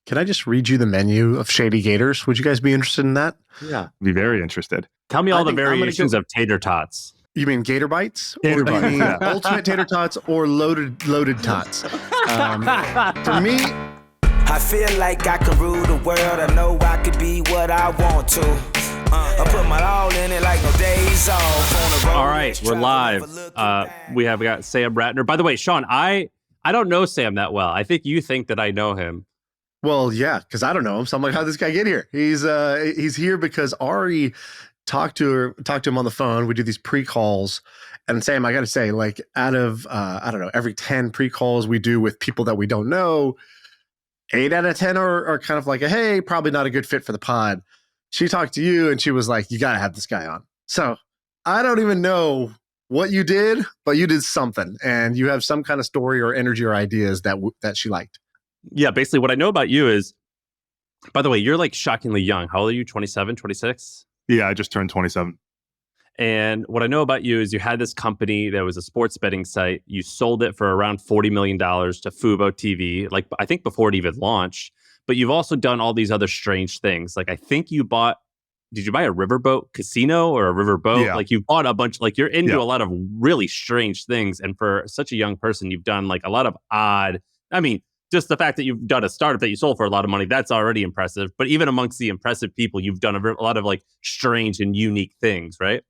Can I just read you the menu of Shady Gators? Would you guys be interested in that? Yeah. Be very interested. Tell me all the variations of tater tots. You mean Gator Bites? Gator or do you Bites, mean yeah. Ultimate Tater Tots or Loaded Tots? For me, I feel like I can rule the world. I know I could be what I want to. I put my all in it like no days off. All right, we're live. We have got Sam Ratner. By the way, Shaan, I don't know Sam that well. I think you think that I know him. well, yeah, because I don't know him. So I'm like, how'd this guy get here? He's here because Ari talked to him on the phone. We do these pre-calls. And Sam, I got to say, like, out of, I don't know, every 10 pre-calls we do with people that we don't know, 8 out of 10 are kind of like, hey, probably not a good fit for the pod. She talked to you and she was like, you got to have this guy on. So I don't even know what you did, but you did something. And you have some kind of story or energy or ideas that she liked. Yeah, basically what I know about you is, by the way, you're like shockingly young. How old are you? 27, 26? Yeah, I just turned 27. And what I know about you is you had this company that was a sports betting site. You sold it for around $40 million to Fubo TV, like I think before it even launched. But you've also done all these other strange things. Like I think did you buy a Riverboat casino or a Riverboat? Yeah. Like you bought a bunch, like you're into Yeah. a lot of really strange things. And for such a young person, you've done like a lot of just the fact that you've done a startup that you sold for a lot of money, that's already impressive. But even amongst the impressive people, you've done a lot of like strange and unique things, right?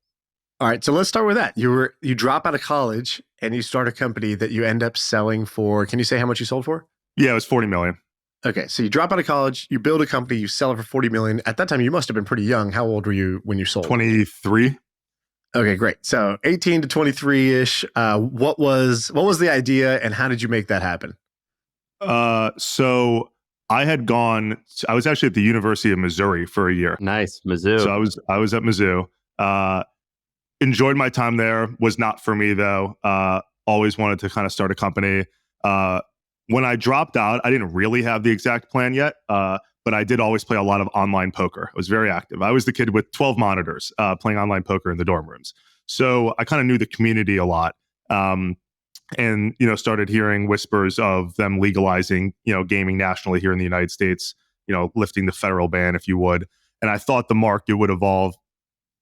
All right, so let's start with that. You drop out of college and you start a company that you end up selling for. Can you say how much you sold for? Yeah, it was 40 million. Okay, so you drop out of college, you build a company, you sell it for 40 million. At that time, you must have been pretty young. How old were you when you sold? 23. Okay, great. So 18 to 23-ish. What was the idea and how did you make that happen? So I was actually at the University of Missouri for a year. Nice, Mizzou. So I was at Mizzou. Enjoyed my time there. Was not for me though. Always wanted to kind of start a company. When I dropped out, I didn't really have the exact plan yet, but I did always play a lot of online poker. I was very active. I was the kid with 12 monitors playing online poker in the dorm rooms. So I kind of knew the community a lot. And, started hearing whispers of them legalizing, gaming nationally here in the United States, lifting the federal ban, if you would. And I thought the market would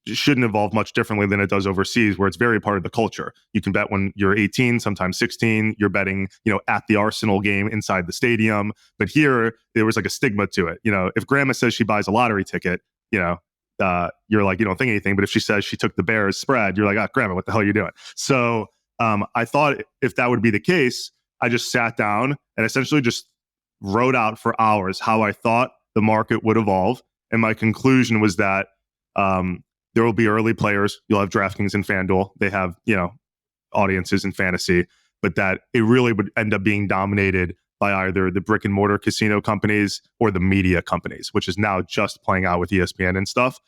shouldn't evolve much differently than it does overseas, where it's very part of the culture. You can bet when you're 18, sometimes 16, you're betting, at the Arsenal game inside the stadium. But here, there was like a stigma to it. If grandma says she buys a lottery ticket, you're like, you don't think anything. But if she says she took the Bears spread, you're like, grandma, what the hell are you doing? So I thought if that would be the case, I just sat down and essentially just wrote out for hours how I thought the market would evolve. And my conclusion was that there will be early players. You'll have DraftKings and FanDuel. They have, audiences in fantasy, but that it really would end up being dominated by either the brick and mortar casino companies or the media companies, which is now just playing out with ESPN and stuff.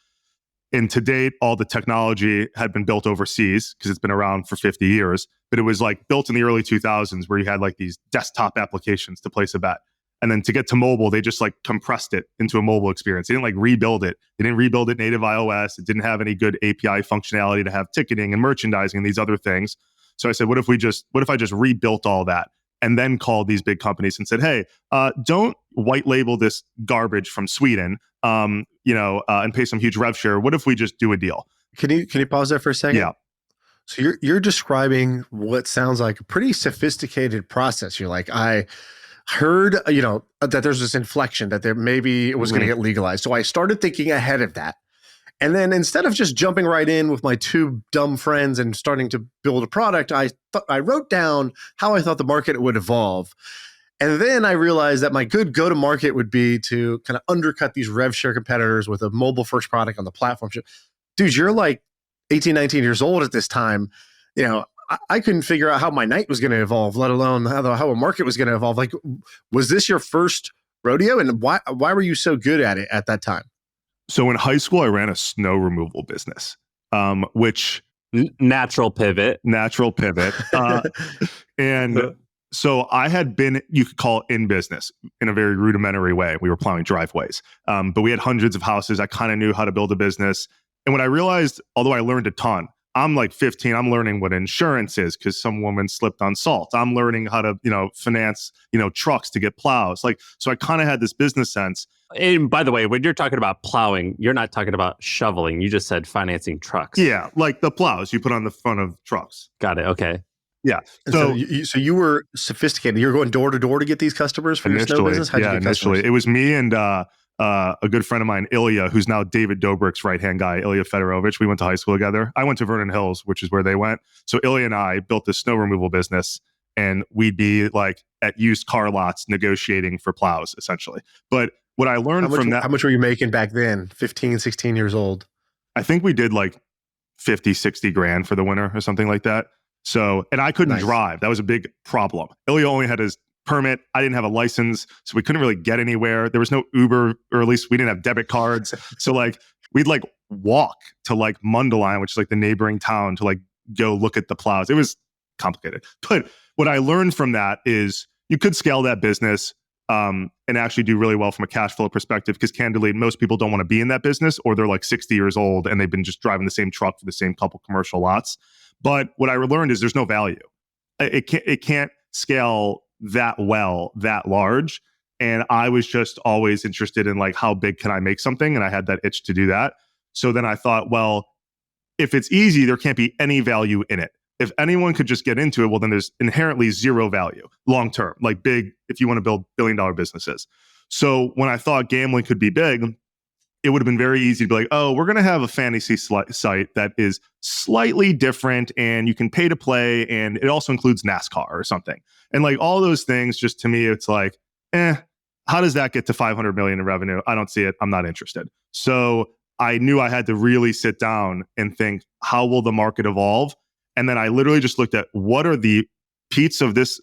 And to date, all the technology had been built overseas because it's been around for 50 years, but it was like built in the early 2000s where you had like these desktop applications to place a bet. And then to get to mobile, they just like compressed it into a mobile experience. They didn't like rebuild it. They didn't rebuild it native iOS. It didn't have any good API functionality to have ticketing and merchandising and these other things. So I said, what if I just rebuilt all that and then called these big companies and said, hey, don't white label this garbage from Sweden, and pay some huge rev share. What if we just do a deal? Can you pause there for a second? Yeah. So you're describing what sounds like a pretty sophisticated process. You're like, I heard, that there's this inflection that there maybe it was going to get legalized. So I started thinking ahead of that. And then instead of just jumping right in with my two dumb friends and starting to build a product, I wrote down how I thought the market would evolve. And then I realized that my good go-to-market would be to kind of undercut these rev share competitors with a mobile-first product on the platform. Dude, you're like 18, 19 years old at this time. I couldn't figure out how my night was going to evolve, let alone how a market was going to evolve. Like, was this your first rodeo? And why were you so good at it at that time? So in high school, I ran a snow removal business, which natural pivot. And so I had been, you could call it in business in a very rudimentary way. We were plowing driveways, but we had hundreds of houses. I kind of knew how to build a business. And what I realized, although I learned a ton, I'm like 15. I'm learning what insurance is because some woman slipped on salt. I'm learning how to, finance, trucks to get plows. Like, so I kind of had this business sense. And by the way, when you're talking about plowing, you're not talking about shoveling. You just said financing trucks. Yeah, like the plows you put on the front of trucks. Got it. Okay. Yeah. So you were sophisticated. You were going door to door to get these customers for your snow business? How'd you get initially. customers? It was me and a good friend of mine, Ilya, who's now David Dobrik's right-hand guy, Ilya Fedorovich. We went to high school together. I went to Vernon Hills, which is where they went. So Ilya and I built this snow removal business, and we'd be like at used car lots negotiating for plows, essentially. But what I learned from that... How much were you making back then, 15, 16 years old? I think we did like 50, 60 grand for the winter or something like that. So, and I couldn't drive. That was a big problem. Ilya only had his permit. I didn't have a license, so we couldn't really get anywhere. There was no Uber, or at least we didn't have debit cards. So like we'd like walk to like Mundelein, which is like the neighboring town, to like go look at the plows. It was complicated. But what I learned from that is you could scale that business and actually do really well from a cash flow perspective, because candidly, most people don't want to be in that business, or they're like 60 years old and they've been just driving the same truck for the same couple commercial lots. But what I learned is there's no value. It can't scale that well, that large. And I was just always interested in like, how big can I make something? And I had that itch to do that. So then I thought, well, if it's easy, there can't be any value in it. If anyone could just get into it, well, then there's inherently zero value long term, like big, if you want to build billion-dollar businesses. So when I thought gambling could be big, it would have been very easy to be like, oh, we're going to have a fantasy site that is slightly different and you can pay to play, and it also includes NASCAR or something. And like all those things, just to me, it's like, how does that get to 500 million in revenue? I don't see it. I'm not interested. So I knew I had to really sit down and think, how will the market evolve? And then I literally just looked at what are the pieces of this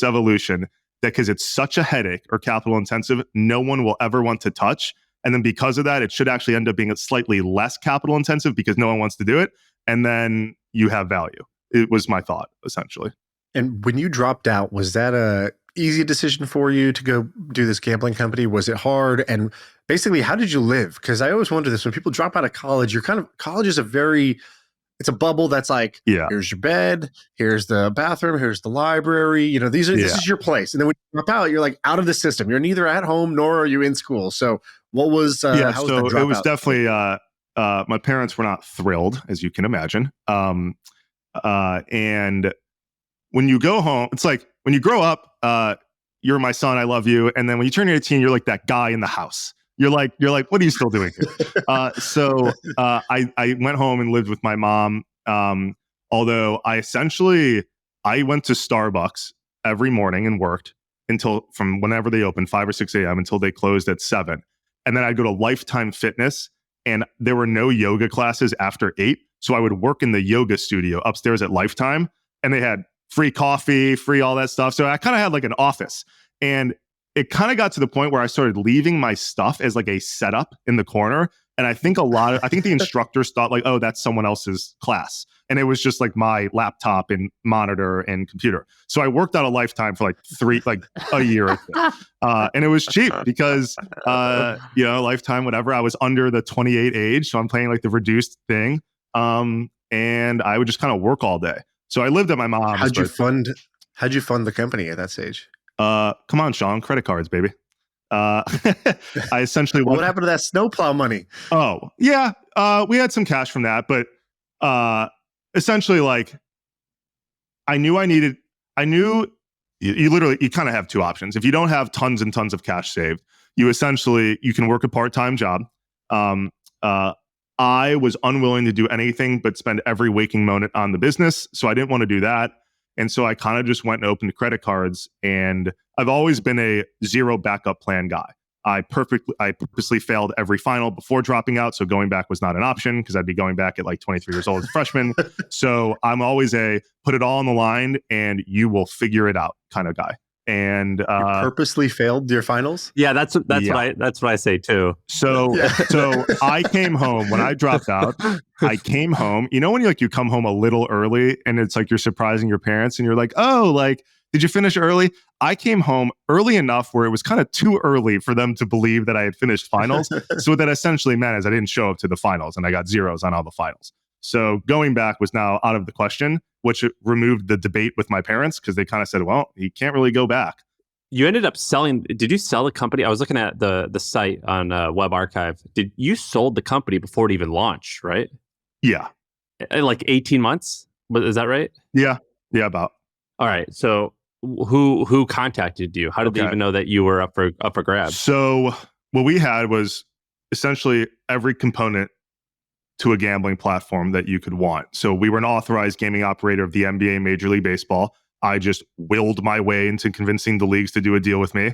evolution that, because it's such a headache or capital intensive, no one will ever want to touch. And then because of that, it should actually end up being slightly less capital intensive because no one wants to do it. And then you have value. It was my thought, essentially. And when you dropped out, was that a easy decision for you to go do this gambling company? Was it hard? And basically, how did you live? Because I always wonder this, when people drop out of college, college is it's a bubble that's like, here's your bed, here's the bathroom, here's the library. This is your place. And then when you drop out, you're like out of the system. You're neither at home nor are you in school. So what was, how was the dropout? It was definitely, my parents were not thrilled, as you can imagine. And when you go home, it's like when you grow up, you're my son, I love you. And then when you turn 18, you're like that guy in the house. You're like, what are you still doing here? So I went home and lived with my mom. Although I went to Starbucks every morning and worked from whenever they opened, 5 or 6 a.m. until they closed at 7. And then I'd go to Lifetime Fitness, and there were no yoga classes after 8. So I would work in the yoga studio upstairs at Lifetime, and they had free coffee, free all that stuff. So I kind of had like an office, and it kind of got to the point where I started leaving my stuff as like a setup in the corner. And I think the instructors thought like, oh, that's someone else's class. And it was just like my laptop and monitor and computer. So I worked out a Lifetime for like a year or two. And it was cheap because, Lifetime, whatever, I was under the 28 age. So I'm playing like the reduced thing. And I would just kind of work all day. So I lived at my mom's. How'd you fund the company at that stage? Come on, Shaan, credit cards, baby. I essentially what happened to that snowplow money? Oh, yeah. We had some cash from that, but essentially, like, I knew you kind of have two options. If you don't have tons and tons of cash saved, you can work a part-time job. I was unwilling to do anything but spend every waking moment on the business, so I didn't want to do that. And so I kind of just went and opened credit cards, and I've always been a zero backup plan guy. I purposely failed every final before dropping out, so going back was not an option because I'd be going back at like 23 years old as a freshman. So I'm always a put it all on the line and you will figure it out kind of guy. And you purposely failed your finals? Yeah, that's what I say too. So I came home when I dropped out. I came home. You know when you come home a little early and it's like you're surprising your parents and you're like, oh, like, did you finish early? I came home early enough where it was kind of too early for them to believe that I had finished finals. So what that essentially meant is I didn't show up to the finals and I got zeros on all the finals. So going back was now out of the question, which removed the debate with my parents because they kind of said, well, he can't really go back. You ended up selling. Did you sell the company? I was looking at the site on Web Archive. Did you sold the company before it even launched, right? Yeah. Like 18 months? Is that right? Yeah. Yeah, about. All right. So who contacted you? How did they even know that you were up for grabs? So what we had was essentially every component to a gambling platform that you could want. So we were an authorized gaming operator of the NBA, Major League Baseball. I just willed my way into convincing the leagues to do a deal with me.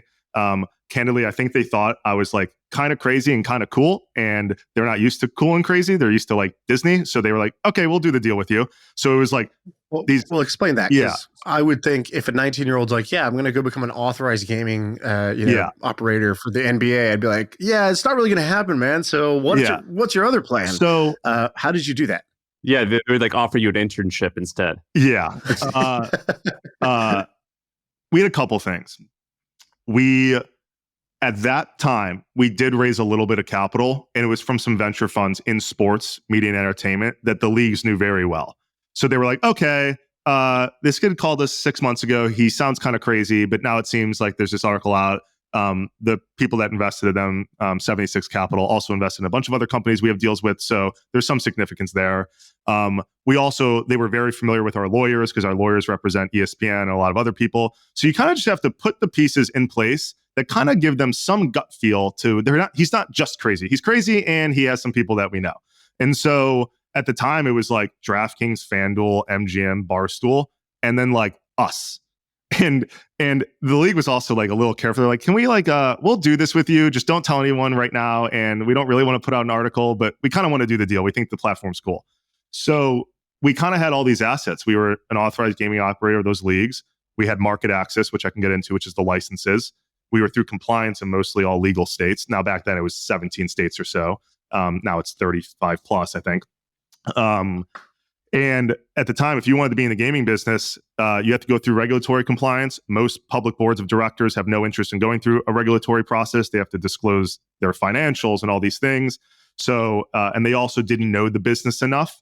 Candidly, I think they thought I was like kind of crazy and kind of cool, and they're not used to cool and crazy. They're used to like Disney. So they were like, okay, we'll do the deal with you. So it was like, well, explain that. Yeah. I would think if a 19-year-old's like, yeah, I'm going to go become an authorized gaming, operator for the NBA, I'd be like, yeah, it's not really going to happen, man. So what's your other plan? So how did you do that? Yeah, they would like offer you an internship instead. Yeah. We had a couple things. At that time, we did raise a little bit of capital, and it was from some venture funds in sports, media, and entertainment that the leagues knew very well. So they were like, okay, this kid called us 6 months ago. He sounds kind of crazy, but now it seems like there's this article out. The people that invested in them, 76 Capital, also invested in a bunch of other companies we have deals with. So there's some significance there. They were very familiar with our lawyers because our lawyers represent ESPN and a lot of other people. So you kind of just have to put the pieces in place that kind of give them some gut feel to he's not just crazy. He's crazy and he has some people that we know. And so at the time it was like DraftKings, FanDuel, MGM, Barstool, and then like us. And the league was also like a little careful. They're like, can we we'll do this with you. Just don't tell anyone right now. And we don't really want to put out an article, but we kind of want to do the deal. We think the platform's cool. So we kind of had all these assets. We were an authorized gaming operator of those leagues. We had market access, which I can get into, which is the licenses. We were through compliance in mostly all legal states. Now back then it was 17 states or so. Now it's 35 plus, I think. And at the time, if you wanted to be in the gaming business, you have to go through regulatory compliance. Most public boards of directors have no interest in going through a regulatory process. They have to disclose their financials and all these things. So, and they also didn't know the business enough.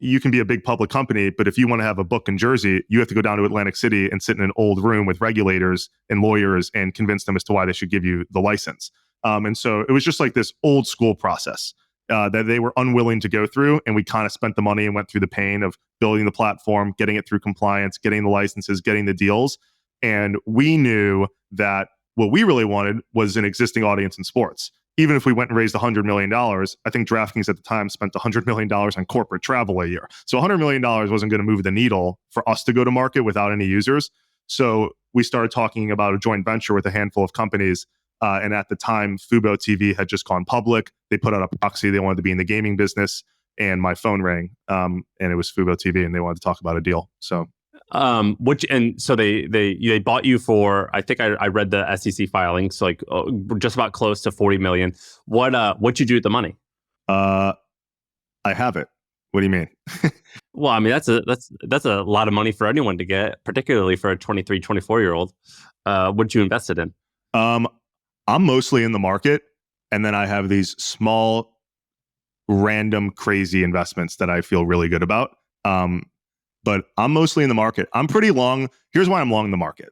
You can be a big public company, but if you want to have a book in Jersey, you have to go down to Atlantic City and sit in an old room with regulators and lawyers and convince them as to why they should give you the license. And so it was just like this old school process that they were unwilling to go through. And we kind of spent the money and went through the pain of building the platform, getting it through compliance, getting the licenses, getting the deals. And we knew that what we really wanted was an existing audience in sports. Even if we went and raised $100 million, I think DraftKings at the time spent $100 million on corporate travel a year. So $100 million wasn't going to move the needle for us to go to market without any users. So we started talking about a joint venture with a handful of companies. And at the time, Fubo TV had just gone public. They put out a proxy. They wanted to be in the gaming business. And my phone rang, and it was Fubo TV, and they wanted to talk about a deal. So so they bought you for, I think I read the SEC filing, so like just about close to 40 million. What'd you do with the money? I have it. What do you mean? Well, I mean, that's a lot of money for anyone to get, particularly for a 23, 24-year-old. What'd you invest it in? I'm mostly in the market, and then I have these small, random, crazy investments that I feel really good about. But I'm mostly in the market. I'm pretty long. Here's why I'm long in the market.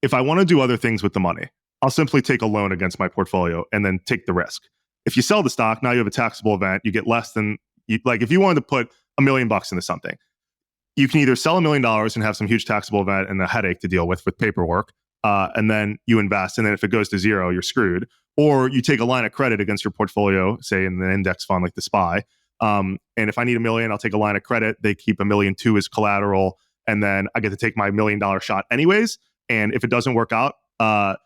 If I want to do other things with the money, I'll simply take a loan against my portfolio and then take the risk. If you sell the stock, now you have a taxable event. You get less than, if you wanted to put $1 million into something, you can either sell $1 million and have some huge taxable event and a headache to deal with paperwork, and then you invest. And then if it goes to zero, you're screwed. Or you take a line of credit against your portfolio, say in an index fund like the SPY. And if I need $1 million, I'll take a line of credit. They keep $1.2 million as collateral. And then I get to take my $1 million shot anyways. And if it doesn't work out, all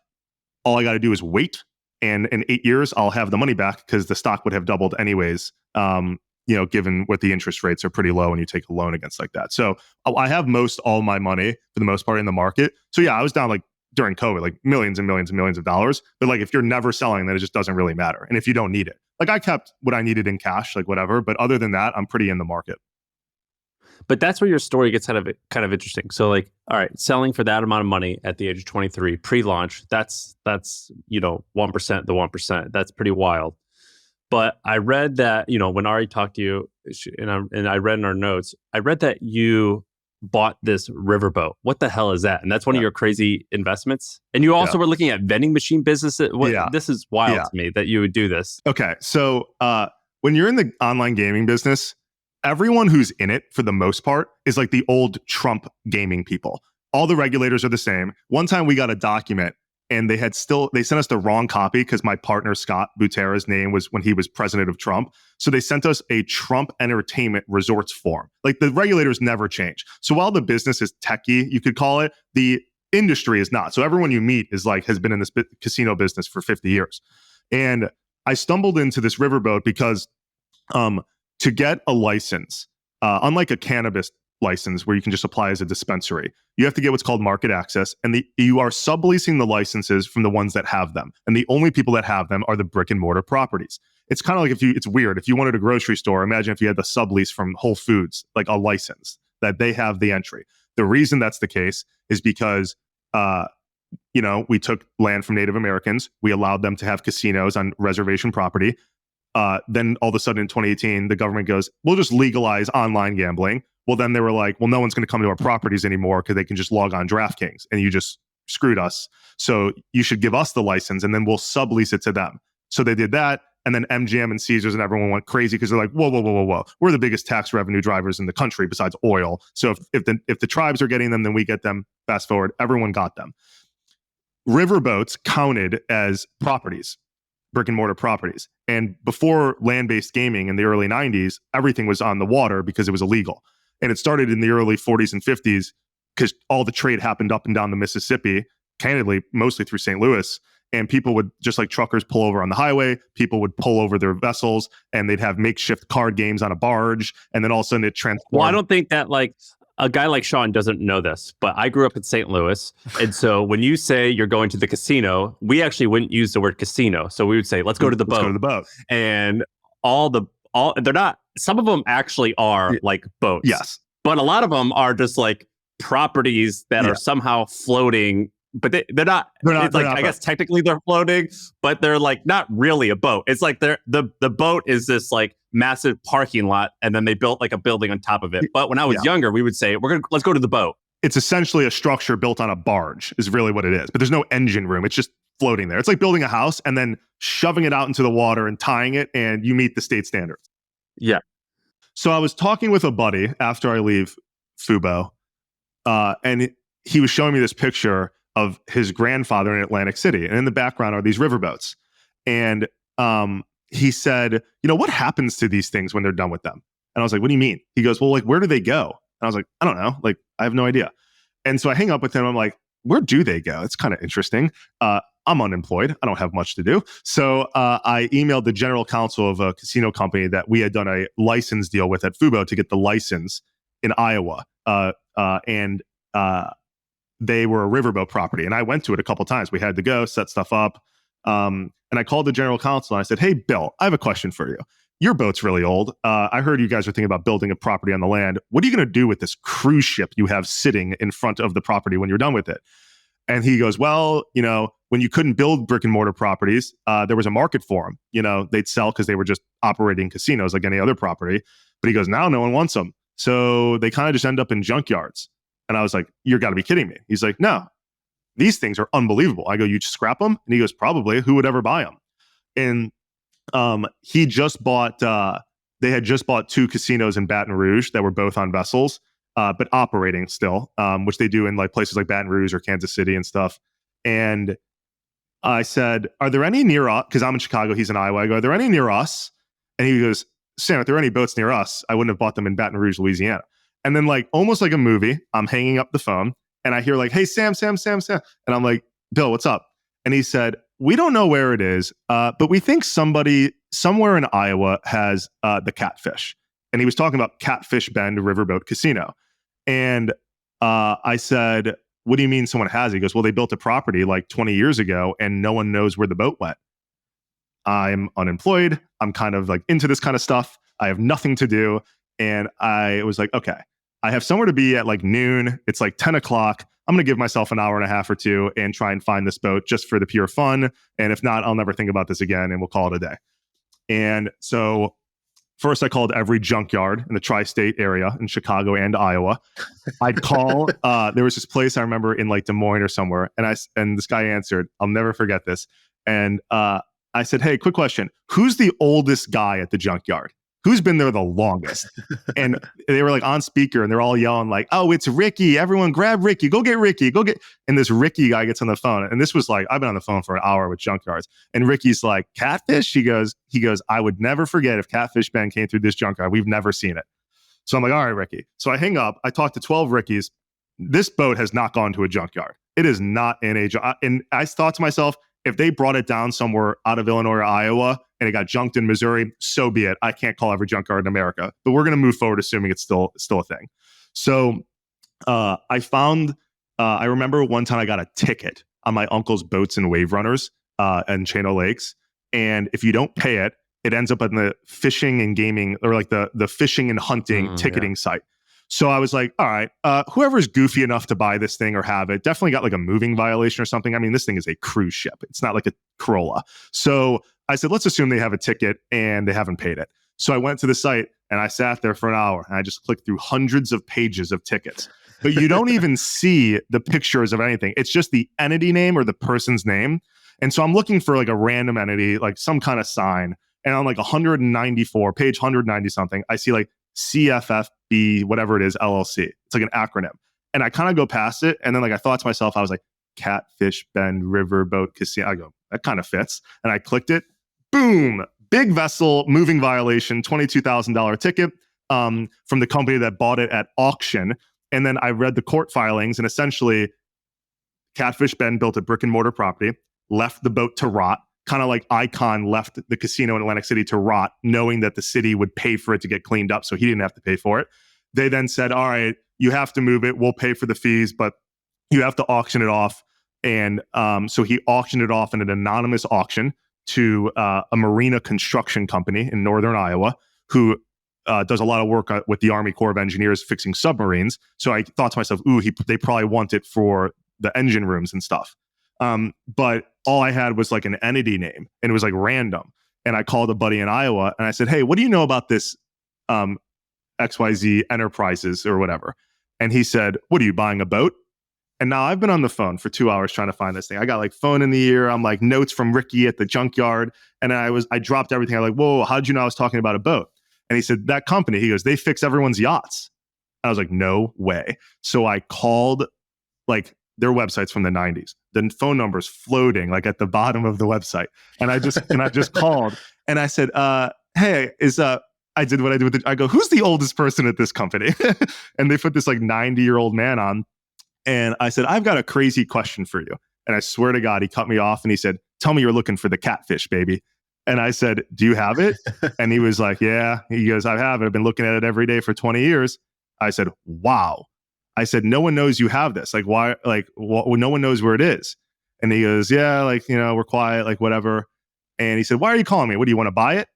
I got to do is wait. And in 8 years, I'll have the money back because the stock would have doubled anyways, given what the interest rates are pretty low when you take a loan against like that. So I have all my money for the most part in the market. So yeah, I was down during COVID, millions and millions and millions of dollars. But if you're never selling, then it just doesn't really matter. And if you don't need it, I kept what I needed in cash, whatever. But other than that, I'm pretty in the market. But that's where your story gets kind of interesting. So all right, selling for that amount of money at the age of 23, pre-launch, that's 1%, the 1%. That's pretty wild. But I read that, when Ari talked to you, and I read in our notes, I read that you bought this Riverboat. What the hell is that? And that's one of your crazy investments. And you also were looking at vending machine businesses. This is wild to me that you would do this. Okay. So when you're in the online gaming business, everyone who's in it for the most part is like the old Trump gaming people. All the regulators are the same. One time we got a document and they sent us the wrong copy because my partner Scott Butera's name was when he was president of Trump. So they sent us a Trump Entertainment Resorts form. Like the regulators never change. So while the business is techie, you could call it, the industry is not. So everyone you meet has been in this casino business for 50 years. And I stumbled into this Riverboat because to get a license, unlike a cannabis license where you can just apply as a dispensary, you have to get what's called market access, and you are subleasing the licenses from the ones that have them, and the only people that have them are the brick and mortar properties. It's kind of like it's weird if you wanted a grocery store, imagine if you had the sublease from Whole Foods, like a license that they have the entry. The reason that's the case is because we took land from Native Americans, we allowed them to have casinos on reservation property. Then all of a sudden in 2018 the government goes, we'll just legalize online gambling. Well, then they were like, well, no one's going to come to our properties anymore because they can just log on DraftKings, and you just screwed us. So you should give us the license and then we'll sublease it to them. So they did that. And then MGM and Caesars and everyone went crazy because they're like, whoa. We're the biggest tax revenue drivers in the country besides oil. So if the tribes are getting them, then we get them. Fast forward, everyone got them. Riverboats counted as properties, brick and mortar properties. And before land-based gaming in the early 90s, everything was on the water because it was illegal. And it started in the early 40s and 50s because all the trade happened up and down the Mississippi, candidly, mostly through St. Louis. And people would, just like truckers pull over on the highway, people would pull over their vessels and they'd have makeshift card games on a barge. And then all of a sudden it transformed. Well, I don't think that a guy like Shaan doesn't know this, but I grew up in St. Louis. And so when you say you're going to the casino, we actually wouldn't use the word casino. So we would say, let's go to the boat. Let's go to the boat. And they're not, some of them actually are like boats. Yes. But a lot of them are just like properties that are somehow floating, but they're not. I guess technically they're floating, but they're like not really a boat. It's like the boat is this like massive parking lot, and then they built like a building on top of it. But when I was younger, we would say let's go to the boat. It's essentially a structure built on a barge is really what it is. But there's no engine room. It's just floating there. It's like building a house and then shoving it out into the water and tying it, and you meet the state standards. Yeah. So I was talking with a buddy after I leave Fubo, and he was showing me this picture of his grandfather in Atlantic City. And in the background are these riverboats. And he said, what happens to these things when they're done with them? And I was like, what do you mean? He goes, well, like, where do they go? And I was like, I don't know. Like, I have no idea. And so I hang up with him. I'm like, where do they go? It's kind of interesting. I'm unemployed. I don't have much to do. So I emailed the general counsel of a casino company that we had done a license deal with at Fubo to get the license in Iowa. And they were a riverboat property. And I went to it a couple times. We had to go set stuff up. And I called the general counsel and I said, hey, Bill, I have a question for you. Your boat's really old. I heard you guys are thinking about building a property on the land. What are you going to do with this cruise ship you have sitting in front of the property when you're done with it? And he goes, well, when you couldn't build brick and mortar properties, there was a market for them. They'd sell because they were just operating casinos like any other property. But he goes, now no one wants them. So they kind of just end up in junkyards. And I was like, you're got to be kidding me. He's like, no, these things are unbelievable. I go, you just scrap them? And he goes, probably. Who would ever buy them? And he just bought, they had just bought 2 casinos in Baton Rouge that were both on vessels, but operating still, which they do in like places like Baton Rouge or Kansas City and stuff. And I said, are there any near us? Because I'm in Chicago, he's in Iowa. I go, are there any near us? And he goes, Sam, if there are any boats near us, I wouldn't have bought them in Baton Rouge, Louisiana. And then like almost like a movie, I'm hanging up the phone and I hear like, hey, Sam. And I'm like, Bill, what's up? And he said, we don't know where it is, but we think somebody somewhere in Iowa has the Catfish. And he was talking about Catfish Bend Riverboat Casino. And I said, what do you mean someone has it? He goes, well, they built a property like 20 years ago and no one knows where the boat went. I'm unemployed. I'm kind of like into this kind of stuff. I have nothing to do. And I was like, okay, I have somewhere to be at like noon. It's like 10 o'clock. I'm going to give myself an hour and a half or 2 and try and find this boat just for the pure fun. And if not, I'll never think about this again and we'll call it a day. And so first I called every junkyard in the tri-state area in Chicago and Iowa. I'd call, there was this place I remember in like Des Moines or somewhere. And this guy answered, I'll never forget this. And I said, hey, quick question. Who's the oldest guy at the junkyard? Who's been there the longest? And they were like on speaker and they're all yelling like, oh, it's Ricky. Everyone grab Ricky. Go get Ricky. Go get. And this Ricky guy gets on the phone. And this was like, I've been on the phone for an hour with junkyards. And Ricky's like, catfish? He goes, I would never forget if Catfish Ben came through this junkyard. We've never seen it. So I'm like, all right, Ricky. So I hang up. I talked to 12 Rickies. This boat has not gone to a junkyard. It is not in a junkyard. And I thought to myself, if they brought it down somewhere out of Illinois or Iowa and it got junked in Missouri, so be it. I can't call every junkyard in America, but we're going to move forward assuming it's still a thing. So I found, I remember one time I got a ticket on my uncle's boats and wave runners in Channel Lakes. And if you don't pay it, it ends up in the fishing and gaming or like the fishing and hunting ticketing site. So I was like, all right, whoever's goofy enough to buy this thing or have it definitely got like a moving violation or something. I mean, this thing is a cruise ship. It's not like a Corolla. So I said, let's assume they have a ticket and they haven't paid it. So I went to the site and I sat there for an hour and I just clicked through hundreds of pages of tickets. But you don't even see the pictures of anything. It's just the entity name or the person's name. And so I'm looking for like a random entity, like some kind of sign. And on like 194, page 190 something, I see like CFFB, whatever it is, LLC. It's like an acronym. And I kind of go past it. And then like I thought to myself, I was like, Catfish Bend Riverboat Casino. I go, that kind of fits. And I clicked it. Boom. Big vessel, moving violation, $22,000 ticket from the company that bought it at auction. And then I read the court filings and essentially Catfish Bend built a brick and mortar property, left the boat to rot. Kind of like Icon left the casino in Atlantic City to rot, knowing that the city would pay for it to get cleaned up, so he didn't have to pay for it. They then said, all right, you have to move it. We'll pay for the fees, but you have to auction it off. And so he auctioned it off in an anonymous auction to a marina construction company in northern Iowa who does a lot of work with the Army Corps of Engineers fixing submarines. So I thought to myself, they probably want it for the engine rooms and stuff. But all I had was like an entity name and it was like random. And I called a buddy in Iowa and I said, hey, what do you know about this XYZ Enterprises or whatever? And he said, what are you buying a boat? And now I've been on the phone for 2 hours trying to find this thing. I got like phone in the ear. I'm like notes from Ricky at the junkyard. And I dropped everything. I'm like, whoa, how'd you know I was talking about a boat? And he said, that company, he goes, they fix everyone's yachts. I was like, no way. So I called like their websites from the 90s. The phone number's floating like at the bottom of the website. And I just called and I said, hey, I did what I did I go, who's the oldest person at this company? And they put this like 90-year-old man on. And I said, I've got a crazy question for you. And I swear to God, he cut me off and he said, tell me you're looking for the catfish, baby. And I said, do you have it? And he was like, yeah. He goes, I have it. I've been looking at it every day for 20 years. I said, wow. I said, no one knows you have this. Like, why? Like, no one knows where it is. And he goes, yeah, like, we're quiet, like, whatever. And he said, why are you calling me? What do you want to buy it?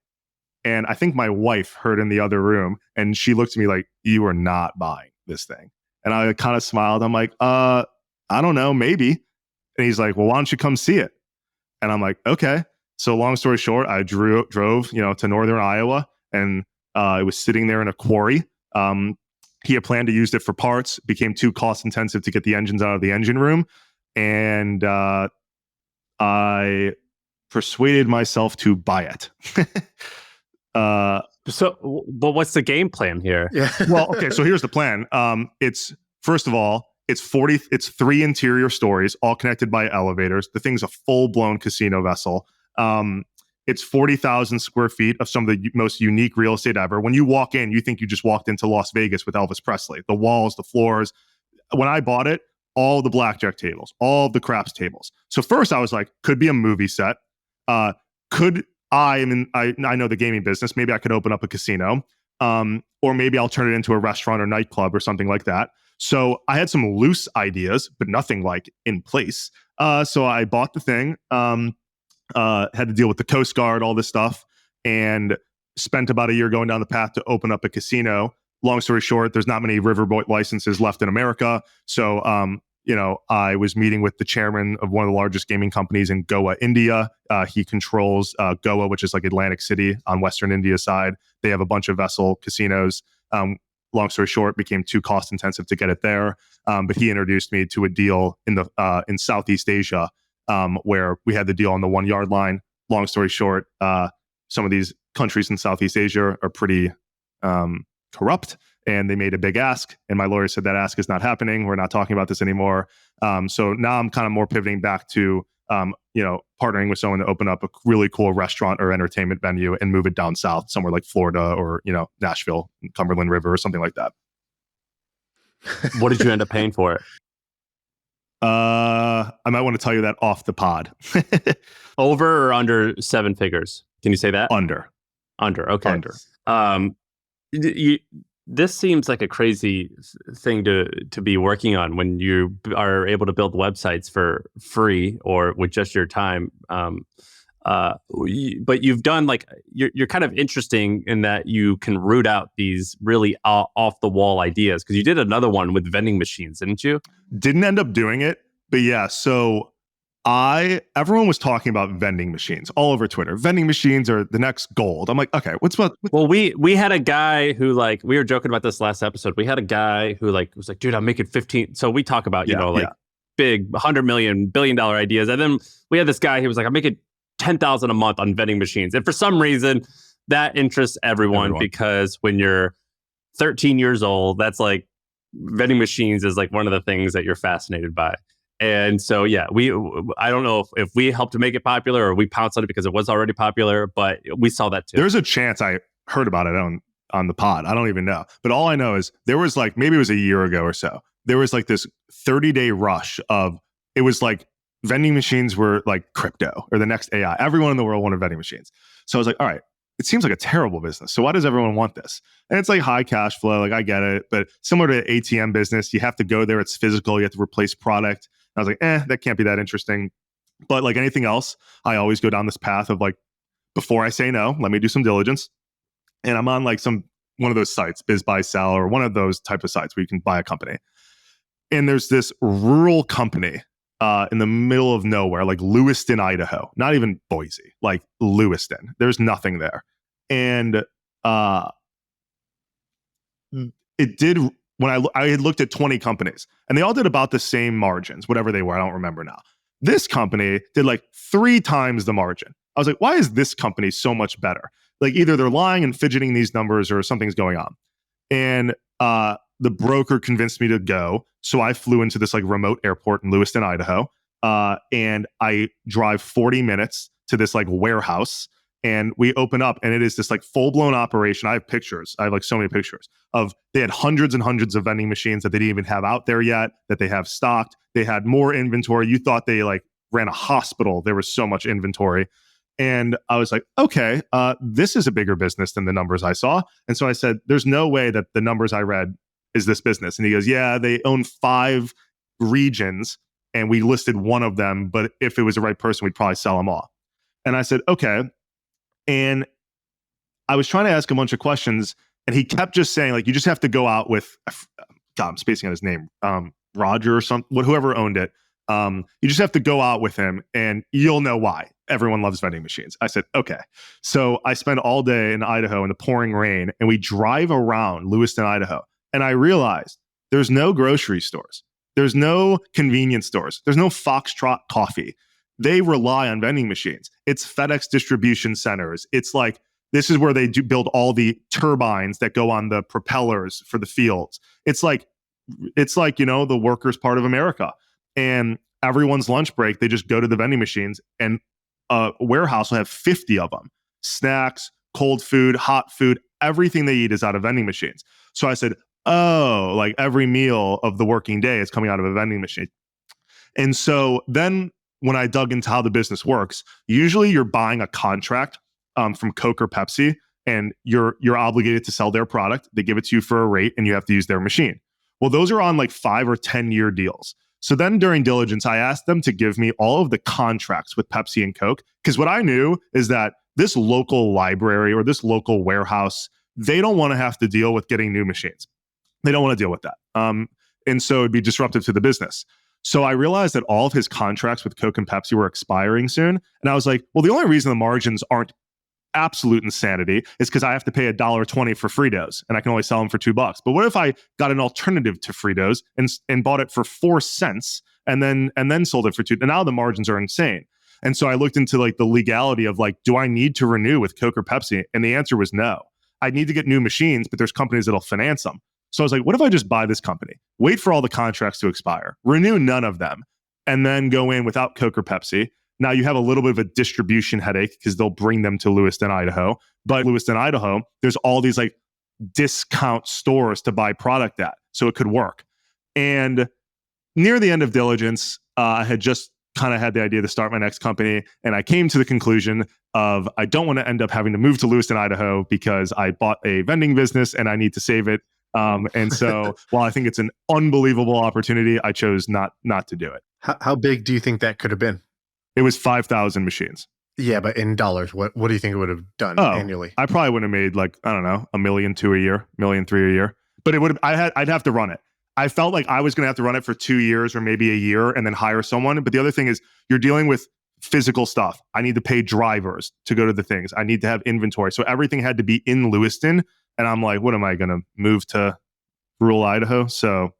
And I think my wife heard in the other room and she looked at me like, you are not buying this thing. And I kind of smiled. I'm like, I don't know, maybe. And he's like, well, why don't you come see it? And I'm like, okay. So long story short, I drove, to northern Iowa and it was sitting there in a quarry. He had planned to use it for parts, became too cost intensive to get the engines out of the engine room. And I persuaded myself to buy it. But what's the game plan here? Yeah. Well, okay, so here's the plan. It's first of all, it's 3 interior stories, all connected by elevators. The thing's a full-blown casino vessel. It's 40,000 square feet of some of the most unique real estate ever. When you walk in, you think you just walked into Las Vegas with Elvis Presley. The walls, the floors. When I bought it, all the blackjack tables, all the craps tables. So first I was like, could be a movie set. I know the gaming business. Maybe I could open up a casino. Or maybe I'll turn it into a restaurant or nightclub or something like that. So I had some loose ideas, but nothing like in place. So I bought the thing. Had to deal with the Coast Guard, all this stuff, and spent about a year going down the path to open up a casino. Long story short, there's not many Riverboat licenses left in America. So I was meeting with the chairman of one of the largest gaming companies in Goa, India. He controls Goa, which is like Atlantic City on Western India side. They have a bunch of vessel casinos. Long story short, became too cost intensive to get it there. But he introduced me to a deal in Southeast Asia, where we had the deal on the 1 yard line. Long story short, some of these countries in Southeast Asia are pretty corrupt, and they made a big ask. And my lawyer said that ask is not happening. We're not talking about this anymore. So now I'm kind of more pivoting back to partnering with someone to open up a really cool restaurant or entertainment venue and move it down south somewhere like Florida or Nashville, Cumberland River, or something like that. What did you end up paying for it? I might want to tell you that off the pod. Over or under 7 figures? Can you say that? Under. Okay. Under. This seems like a crazy thing to be working on when you are able to build websites for free or with just your time. But you've done you're kind of interesting in that you can root out these really off the wall ideas, because you did another one with vending machines, didn't you? Didn't end up doing it, but yeah. So everyone was talking about vending machines all over Twitter. Vending machines are the next gold. I'm like, okay, Well, we had a guy who we were joking about this last episode. We had a guy who was like, dude, I'm making 15. So we talk about, big $100 million, $1 billion ideas. And then we had this guy who was like, I'm making 10,000 a month on vending machines. And for some reason that interests everyone. Because when you're 13 years old, that's vending machines is one of the things that you're fascinated by. And so, I don't know if we helped to make it popular or we pounced on it because it was already popular, but we saw that too. There's a chance I heard about it on the pod. I don't even know. But all I know is there was maybe it was a year ago or so. There was this 30-day rush it was vending machines were like crypto or the next AI. Everyone in the world wanted vending machines. So I was like, all right, it seems like a terrible business. So why does everyone want this? And it's high cash flow. I get it. But similar to ATM business, you have to go there. It's physical. You have to replace product. I was like, that can't be that interesting. But like anything else, I always go down this path of before I say no, let me do some diligence. And I'm on one of those sites, Biz Buy Sell, or one of those type of sites where you can buy a company. And there's this rural company in the middle of nowhere, Lewiston, Idaho, not even Boise, Lewiston. There's nothing there. And it did. When I had looked at 20 companies and they all did about the same margins, whatever they were, I don't remember now. This company did 3 times the margin. I was like, why is this company so much better? Either they're lying and fidgeting these numbers or something's going on. And the broker convinced me to go. So I flew into this remote airport in Lewiston, Idaho. And I drive 40 minutes to this warehouse. And we open up and it is this full-blown operation. I have pictures. I have so many pictures of they had hundreds and hundreds of vending machines that they didn't even have out there yet, that they have stocked. They had more inventory. You thought they ran a hospital. There was so much inventory. And I was like, okay, this is a bigger business than the numbers I saw. And so I said, there's no way that the numbers I read is this business. And he goes, yeah, they own 5 regions and we listed one of them. But if it was the right person, we'd probably sell them all. And I said, okay. And I was trying to ask a bunch of questions, and he kept just saying, you just have to go out with, God, I'm spacing on his name, Roger or something, whoever owned it. You just have to go out with him, and you'll know why. Everyone loves vending machines. I said, okay. So I spend all day in Idaho in the pouring rain, and we drive around Lewiston, Idaho, and I realized there's no grocery stores. There's no convenience stores. There's no Foxtrot coffee. They rely on vending machines. It's FedEx distribution centers. It's this is where they do build all the turbines that go on the propellers for the fields. It's the workers' part of America. And everyone's lunch break, they just go to the vending machines, and a warehouse will have 50 of them. Snacks, cold food, hot food, everything they eat is out of vending machines. So I said, oh, every meal of the working day is coming out of a vending machine. And so then when I dug into how the business works, usually you're buying a contract from Coke or Pepsi, and you're obligated to sell their product. They give it to you for a rate, and you have to use their machine. Well, those are on 5 or 10 year deals. So then during diligence, I asked them to give me all of the contracts with Pepsi and Coke, because what I knew is that this local library or this local warehouse, they don't want to have to deal with getting new machines. They don't want to deal with that. And so it'd be disruptive to the business. So I realized that all of his contracts with Coke and Pepsi were expiring soon. And I was like, well, the only reason the margins aren't absolute insanity is because I have to pay $1.20 for Fritos and I can only sell them for $2. But what if I got an alternative to Fritos and bought it for 4 cents and then sold it for 2? And now the margins are insane. And so I looked into like the legality of like, do I need to renew with Coke or Pepsi? And the answer was no. I need to get new machines, but there's companies that'll finance them. So I was like, what if I just buy this company, wait for all the contracts to expire, renew none of them, and then go in without Coke or Pepsi? Now you have a little bit of a distribution headache because they'll bring them to Lewiston, Idaho. But Lewiston, Idaho, there's all these like discount stores to buy product at. So it could work. And near the end of diligence, I had just kind of had the idea to start my next company. And I came to the conclusion of I don't want to end up having to move to Lewiston, Idaho because I bought a vending business and I need to save it. And so while I think it's an unbelievable opportunity, I chose not to do it. How big do you think that could have been? It was 5,000 machines. Yeah, but in dollars, what do you think it would have done annually? I probably would have made like, I don't know, $1.2 million a year, $1.3 million a year. But it would I'd have to run it. I felt like I was going to have to run it for 2 years or maybe a year and then hire someone. But the other thing is you're dealing with physical stuff. I need to pay drivers to go to the things. I need to have inventory. So everything had to be in Lewiston. And I'm like, what am I going to move to rural Idaho? So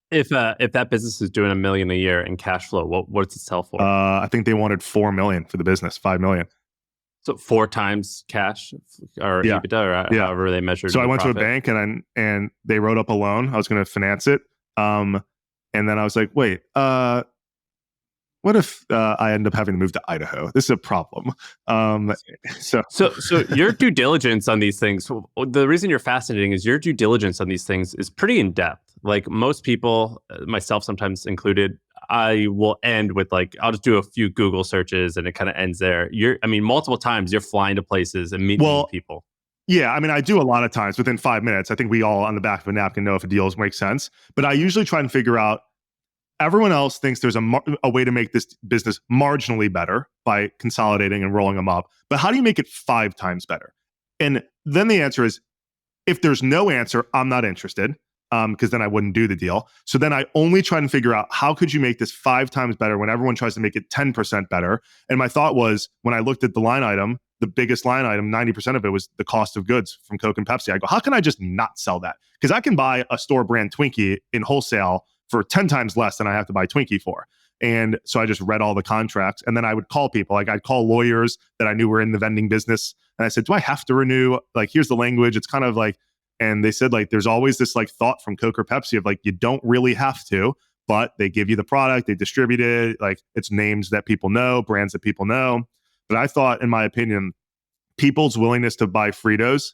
if that business is doing $1 million a year in cash flow, what's it sell for? I think they wanted $4 million for the business, $5 million. So 4 times cash or EBITDA or however they measured. So I went profit. to a bank and they wrote up a loan. I was going to finance it. And then I was like, wait, what if I end up having to move to Idaho? This is a problem. So your due diligence on these things, the reason you're fascinating is your due diligence on these things is pretty in depth. Like most people, myself sometimes included, I will end with like, I'll just do a few Google searches and it kind of ends there. Multiple times you're flying to places and meeting people. Yeah, I mean, I do a lot of times within 5 minutes. I think we all on the back of a napkin know if a deal makes sense. But I usually try and figure out, everyone else thinks there's a way to make this business marginally better by consolidating and rolling them up. But how do you make it 5 times better? And then the answer is, if there's no answer, I'm not interested. Because then I wouldn't do the deal. So then I only try and figure out how could you make this 5 times better when everyone tries to make it 10% better. And my thought was, when I looked at the line item, the biggest line item, 90% of it was the cost of goods from Coke and Pepsi. I go, how can I just not sell that? Because I can buy a store brand Twinkie in wholesale for 10 times less than I have to buy Twinkie for. And so I just read all the contracts and then I would call people. Like I'd call lawyers that I knew were in the vending business. And I said, do I have to renew? Like, here's the language. It's kind of like, and they said, like, there's always this like thought from Coke or Pepsi of like, you don't really have to, but they give you the product, they distribute it. Like it's names that people know, brands that people know. But I thought, in my opinion, people's willingness to buy Fritos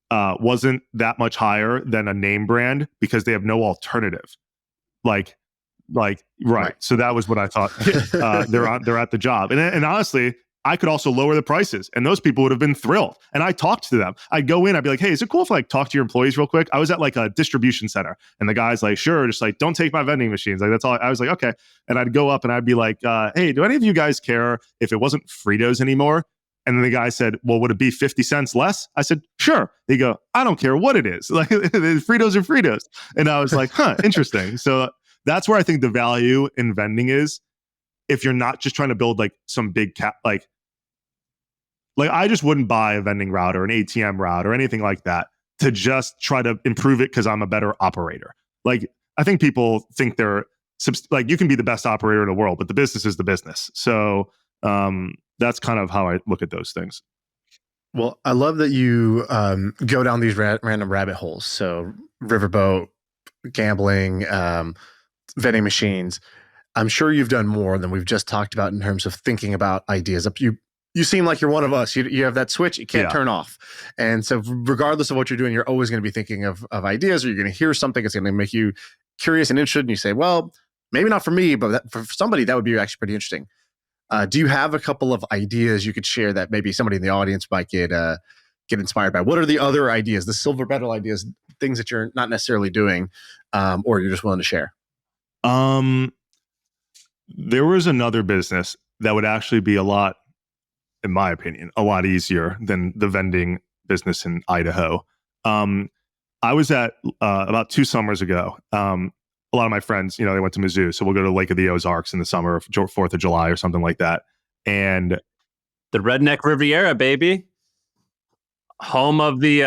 wasn't that much higher than a name brand because they have no alternative. Right. So that was what I thought. They're at the job. And honestly, I could also lower the prices and those people would have been thrilled. And I talked to them. I'd go in, I'd be like, hey, is it cool if I like talk to your employees real quick? I was at like a distribution center and the guy's like, sure, just like, don't take my vending machines. Like, that's all. I was like, okay. And I'd go up and I'd be like, hey, do any of you guys care if it wasn't Fritos anymore? And then the guy said, well, would it be 50 cents less? I said, sure. They go, I don't care what it is. Like Fritos are Fritos. And I was like, interesting. So that's where I think the value in vending is. If you're not just trying to build like some big like I just wouldn't buy a vending route or an ATM route or anything like that to just try to improve it because I'm a better operator. Like I think people think they're like, you can be the best operator in the world, but the business is the business. So that's kind of how I look at those things. Well, I love that you go down these random rabbit holes. So Riverboat, gambling, vending machines. I'm sure you've done more than we've just talked about in terms of thinking about ideas. You seem like you're one of us. You have that switch you can't turn off. And so regardless of what you're doing, you're always going to be thinking of ideas, or you're going to hear something that's going to make you curious and interested. And you say, well, maybe not for me, but for somebody that would be actually pretty interesting. Do you have a couple of ideas you could share that maybe somebody in the audience might get inspired by? What are the other ideas, the silver medal ideas, things that you're not necessarily doing or you're just willing to share? There was another business that would actually be in my opinion, a lot easier than the vending business in Idaho. I was at about 2 summers ago. a lot of my friends, they went to Mizzou, so we'll go to Lake of the Ozarks in the summer, 4th of July or something like that. And the Redneck Riviera, baby. Home of the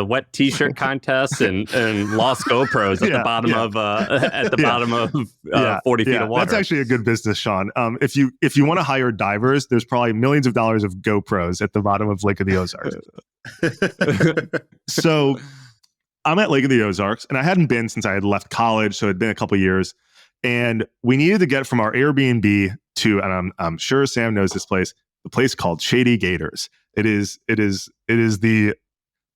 wet T-shirt contest and lost GoPros at the bottom of bottom of 40 feet of water. That's actually a good business, Shaan. If you want to hire divers, there's probably millions of dollars of GoPros at the bottom of Lake of the Ozarks. So I'm at Lake of the Ozarks, and I hadn't been since I had left college, so it had been a couple of years. And we needed to get from our Airbnb to, and I'm sure Sam knows this place, the place called Shady Gators. It is the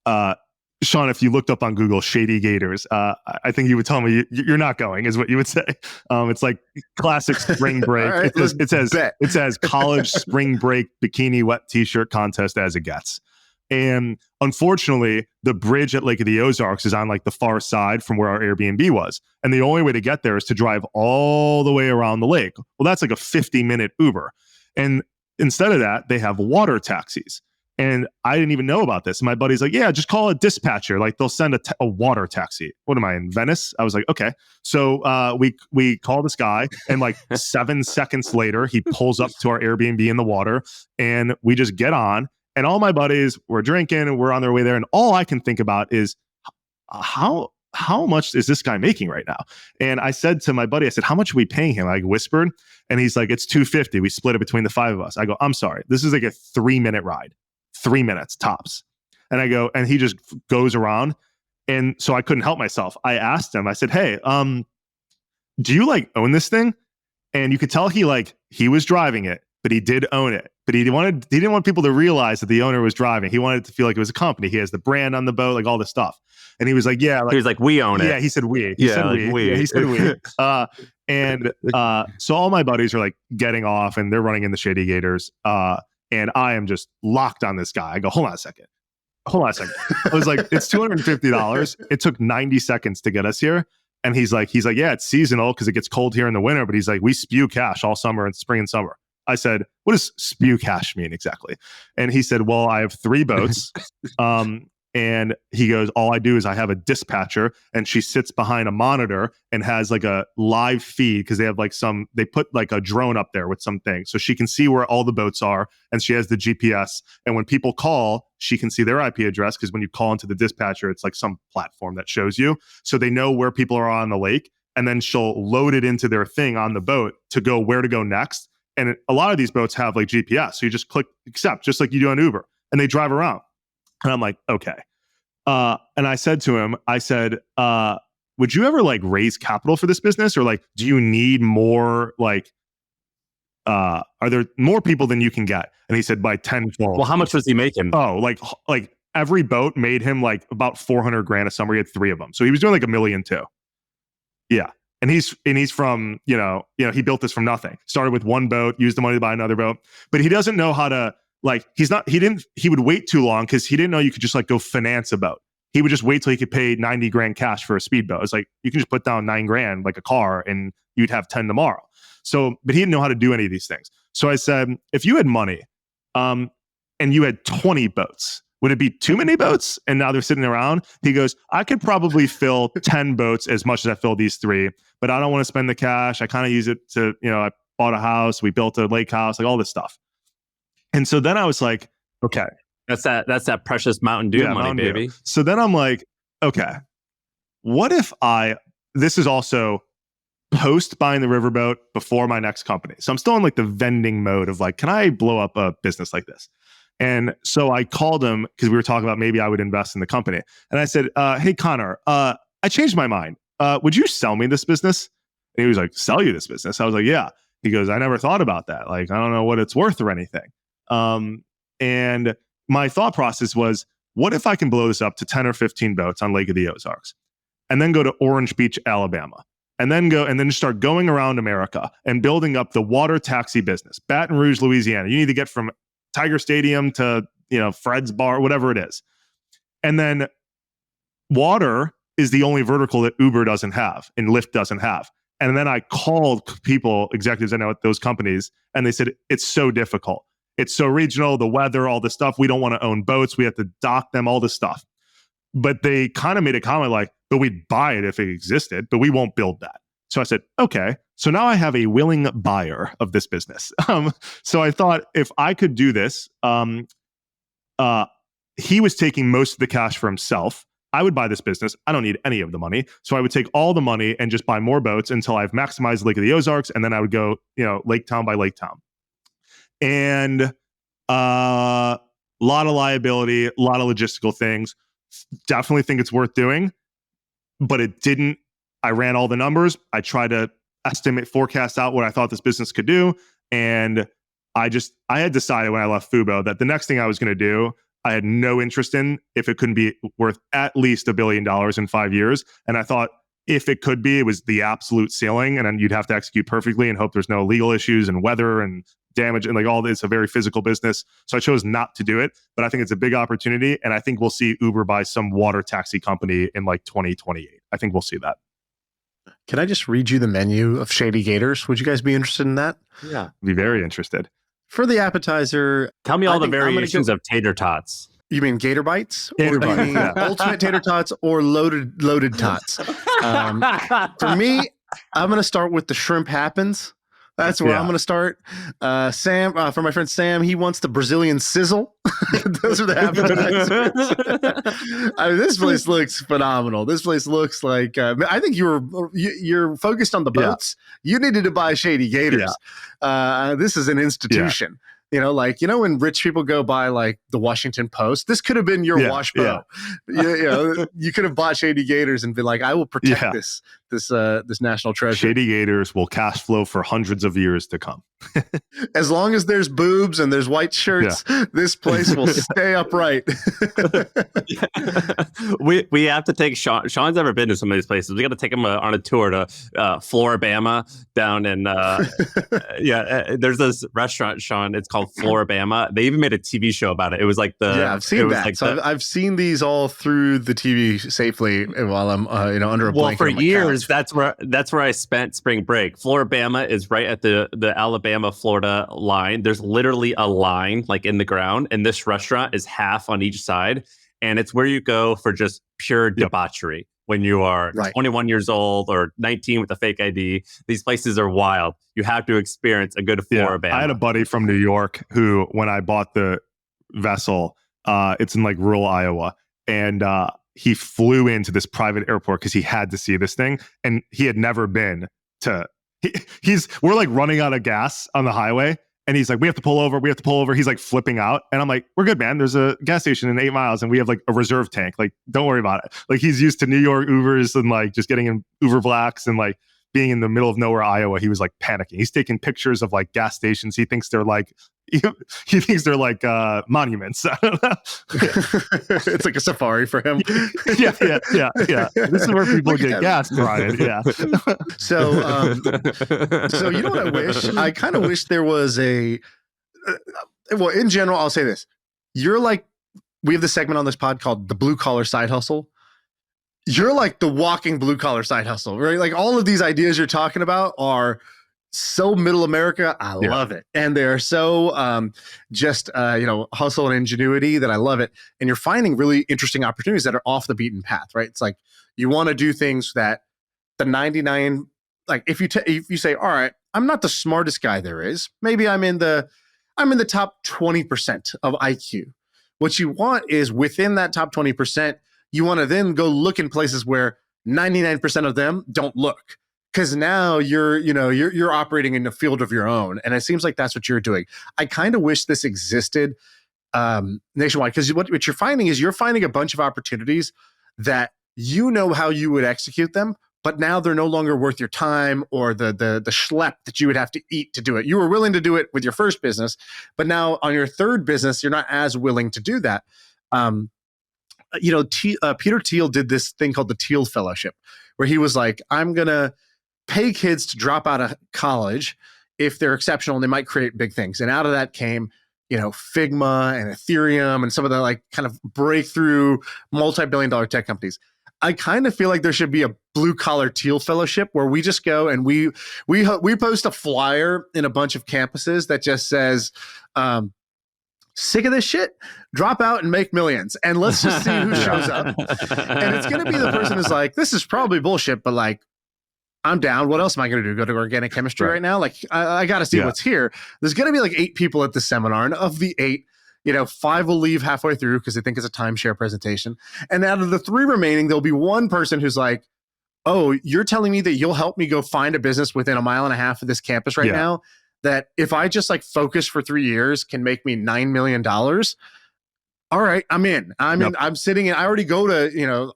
Shaan, if you looked up on Google Shady Gators, I think you would tell me you're not going, is what you would say. It's like classic spring break. Right, it says college spring break bikini wet T-shirt contest as it gets. And unfortunately, the bridge at Lake of the Ozarks is on like the far side from where our Airbnb was. And the only way to get there is to drive all the way around the lake. Well, that's like a 50-minute Uber. And instead of that, they have water taxis. And I didn't even know about this. And my buddy's like, yeah, just call a dispatcher. Like they'll send a water taxi. What am I, in Venice? I was like, okay. So we call this guy, and like 7 seconds later, he pulls up to our Airbnb in the water, and we just get on. And all my buddies were drinking, and we're on their way there. And all I can think about is how much is this guy making right now? And I said to my buddy, I said, how much are we paying him? I whispered, and he's like, it's $250. We split it between the 5 of us. I go, I'm sorry. This is like a 3-minute ride. 3 minutes tops. And I go, and he just goes around. And so I couldn't help myself. I asked him, I said, hey, do you like own this thing? And you could tell he was driving it, but he did own it. But he didn't want people to realize that the owner was driving. He wanted it to feel like it was a company. He has the brand on the boat, like all this stuff. And he was like, yeah. He was like, we own it. Yeah, he said we. He said we. Yeah, he said we. So all my buddies are like getting off, and they're running in the Shady Gators. And I am just locked on this guy. I go, hold on a second. I was like, it's $250. It took 90 seconds to get us here. And he's like, yeah, it's seasonal because it gets cold here in the winter. But he's like, we spew cash all summer and spring and summer. I said, what does spew cash mean exactly? And he said, well, I have 3 boats. And he goes, all I do is I have a dispatcher, and she sits behind a monitor and has like a live feed, because they have like they put like a drone up there with something, so she can see where all the boats are, and she has the GPS. And when people call, she can see their IP address, because when you call into the dispatcher, it's like some platform that shows you. So they know where people are on the lake, and then she'll load it into their thing on the boat to go where to go next. And a lot of these boats have like GPS. So you just click accept, just like you do on Uber, and they drive around. And I'm like, okay. And I said to him, would you ever like raise capital for this business? Or like, do you need more, like, are there more people than you can get? And he said, by 10-fold. Well, how much was he making? Oh, like every boat made him like about $400,000 a summer. He had 3 of them. So he was doing like $1 million too. Yeah. And he's from, he built this from nothing. Started with 1 boat, used the money to buy another boat, but he doesn't know how to, like, he would wait too long, because he didn't know you could just like go finance a boat. He would just wait till he could pay $90,000 cash for a speedboat. It's like, you can just put down $9,000 like a car, and you'd have 10 tomorrow. So, but he didn't know how to do any of these things. So I said, if you had money, and you had 20 boats, would it be too many boats? And now they're sitting around. He goes, I could probably fill 10 boats as much as I fill these 3, but I don't want to spend the cash. I kind of use it to, I bought a house, we built a lake house, like all this stuff. And so then I was like, okay. That's that precious Mountain Dew money, Mountain baby. Dew. So then I'm like, okay, what if this is also post buying the Riverboat, before my next company. So I'm still in like the vending mode of like, can I blow up a business like this? And so I called him, because we were talking about maybe I would invest in the company. And I said, hey, Connor, I changed my mind. Would you sell me this business? And he was like, sell you this business? I was like, yeah. He goes, I never thought about that. Like, I don't know what it's worth or anything. And my thought process was, what if I can blow this up to 10 or 15 boats on Lake of the Ozarks, and then go to Orange Beach, Alabama, and then just start going around America and building up the water taxi business. Baton Rouge, Louisiana. You need to get from Tiger Stadium to, Fred's Bar, whatever it is. And then water is the only vertical that Uber doesn't have and Lyft doesn't have. And then I called executives I know at those companies, and they said, it's so difficult. It's so regional, the weather, all this stuff. We don't want to own boats. We have to dock them, all this stuff. but they kind of made a comment like, but we'd buy it if it existed, but we won't build that. So I said, okay. So now I have a willing buyer of this business. So I thought if I could do this, he was taking most of the cash for himself. I would buy this business. I don't need any of the money. So I would take all the money and just buy more boats until I've maximized Lake of the Ozarks. And then I would go, lake town by lake town. And a lot of liability, a lot of logistical things. Definitely think it's worth doing, but it didn't. I ran all the numbers. I tried to forecast out what I thought this business could do. And I had decided when I left Fubo that the next thing I was going to do, I had no interest in if it couldn't be worth at least $1 billion in 5 years. And I thought if it could be, it was the absolute ceiling. And then you'd have to execute perfectly and hope there's no legal issues and weather and damage and like all this. It's a very physical business. So I chose not to do it, but I think it's a big opportunity. And I think we'll see Uber buy some water taxi company in like 2028. I think we'll see that. Can I just read you the menu of Shady Gators? Would you guys be interested in that? Yeah. Be very interested. For the appetizer, tell me all the variations of tater tots. You mean gator bites? Gator or do you bites, mean yeah. ultimate tater tots or loaded tots? For me, I'm going to start with the shrimp happens. That's where I'm going to start. Sam, for my friend Sam, he wants the Brazilian sizzle. Those are the appetizers. I mean, this place looks phenomenal. This place looks like, I think you're focused on the boats. Yeah. You needed to buy Shady Gators. Yeah. This is an institution. Yeah. When rich people go buy like the Washington Post, this could have been your wash bow. Yeah. You could have bought Shady Gators and been like, I will protect this national treasure. Shady Gators will cash flow for hundreds of years to come. As long as there's boobs and there's white shirts, this place will stay upright. We have to take Shaan. Shaan's never been to some of these places. We got to take him on a tour to Floribama down in there's this restaurant, Shaan. It's called Floribama. They even made a TV show about it. It was like I've seen that. Like I've seen these all through the TV safely while I'm under a blanket. Well, for years that's where I spent spring break. Floribama is right at the Alabama-Florida line. There's literally a line like in the ground, and this restaurant is half on each side, and it's where you go for just pure debauchery when you are 21 years old or 19 with a fake ID. These places are wild. You have to experience a good Floribama. I had a buddy from New York who, when I bought the vessel, it's in like rural Iowa, and he flew into this private airport because he had to see this thing, and he had never been to. We're like running out of gas on the highway, and he's like, we have to pull over. He's like flipping out, and I'm like, we're good, man. There's a gas station in 8 miles, and we have like a reserve tank. Like, don't worry about it. Like, he's used to New York Ubers and like just getting in Uber Blacks and like being in the middle of nowhere, Iowa. He was like panicking. He's taking pictures of like gas stations. He thinks they're like monuments. I don't know. It's like a safari for him. Yeah. This is where people get gas, Brian. Yeah. So you know what I wish? I kind of wish there was in general, I'll say this. We have this segment on this pod called the blue collar side hustle. You're like the walking blue collar side hustle, right? Like all of these ideas you're talking about are so middle America. I love it. And they're so hustle and ingenuity that I love it. And you're finding really interesting opportunities that are off the beaten path, right? It's like you want to do things that the 99, like if you say, all right, I'm not the smartest guy there is. Maybe I'm in the top 20% of IQ. What you want is within that top 20%, you want to then go look in places where 99% of them don't look. Because now you're operating in a field of your own. And it seems like that's what you're doing. I kind of wish this existed nationwide, because what you're finding is you're finding a bunch of opportunities that you know how you would execute them, but now they're no longer worth your time or the schlep that you would have to eat to do it. You were willing to do it with your first business, but now on your third business, you're not as willing to do that. Peter Thiel did this thing called the Thiel Fellowship, where he was like, I'm going to pay kids to drop out of college if they're exceptional and they might create big things. And out of that came, Figma and Ethereum and some of the like kind of breakthrough multi-billion-dollar tech companies. I kind of feel like there should be a blue collar Thiel Fellowship where we just go and we post a flyer in a bunch of campuses that just says, sick of this shit, drop out and make millions. And let's just see who shows up. And it's going to be the person who's like, this is probably bullshit, but like, I'm down. What else am I going to do? Go to organic chemistry right now? Like, I got to see what's here. There's going to be like 8 people at the seminar. And of the 8, 5 will leave halfway through because they think it's a timeshare presentation. And out of the 3 remaining, there'll be one person who's like, oh, you're telling me that you'll help me go find a business within a mile and a half of this campus right now, that if I just like focus for 3 years can make me $9 million. All right, I'm in. I'm sitting in, I already go to,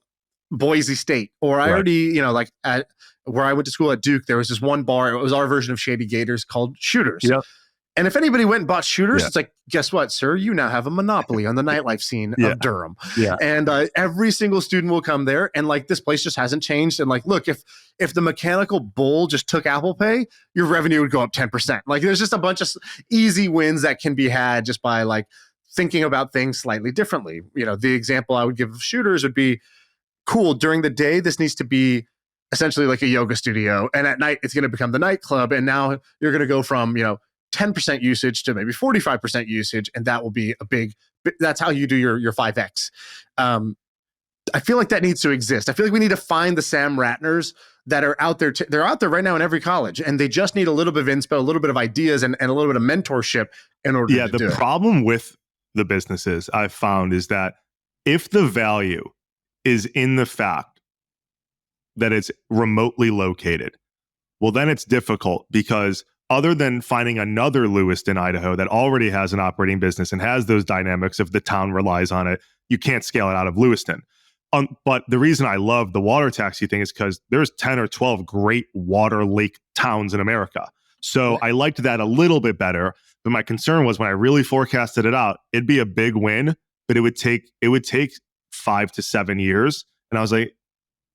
Boise State, or I already, like at where I went to school at Duke, there was this one bar. It was our version of Shady Gators called Shooters. Yep. And if anybody went and bought Shooters, it's like, guess what, sir? You now have a monopoly on the nightlife scene of Durham. Yeah. And every single student will come there. And like, this place just hasn't changed. And like, look, if the Mechanical Bull just took Apple Pay, your revenue would go up 10%. Like, there's just a bunch of easy wins that can be had just by like thinking about things slightly differently. The example I would give of Shooters would be, cool, during the day, this needs to be essentially like a yoga studio. And at night, it's going to become the nightclub. And now you're going to go from, 10% usage to maybe 45% usage. And that will be that's how you do your 5X. I feel like that needs to exist. I feel like we need to find the Sam Ratners that are out there. They're out there right now in every college, and they just need a little bit of inspo, a little bit of ideas, and a little bit of mentorship in order to do it. The problem with the businesses I've found is that if the value is in the fact that it's remotely located, well, then it's difficult, because other than finding another Lewiston, Idaho that already has an operating business and has those dynamics of the town relies on it, you can't scale it out of Lewiston. But the reason I love the water taxi thing is because there's 10 or 12 great water lake towns in America. So I liked that a little bit better. But my concern was when I really forecasted it out, it'd be a big win, but it would take 5 to 7 years. And I was like,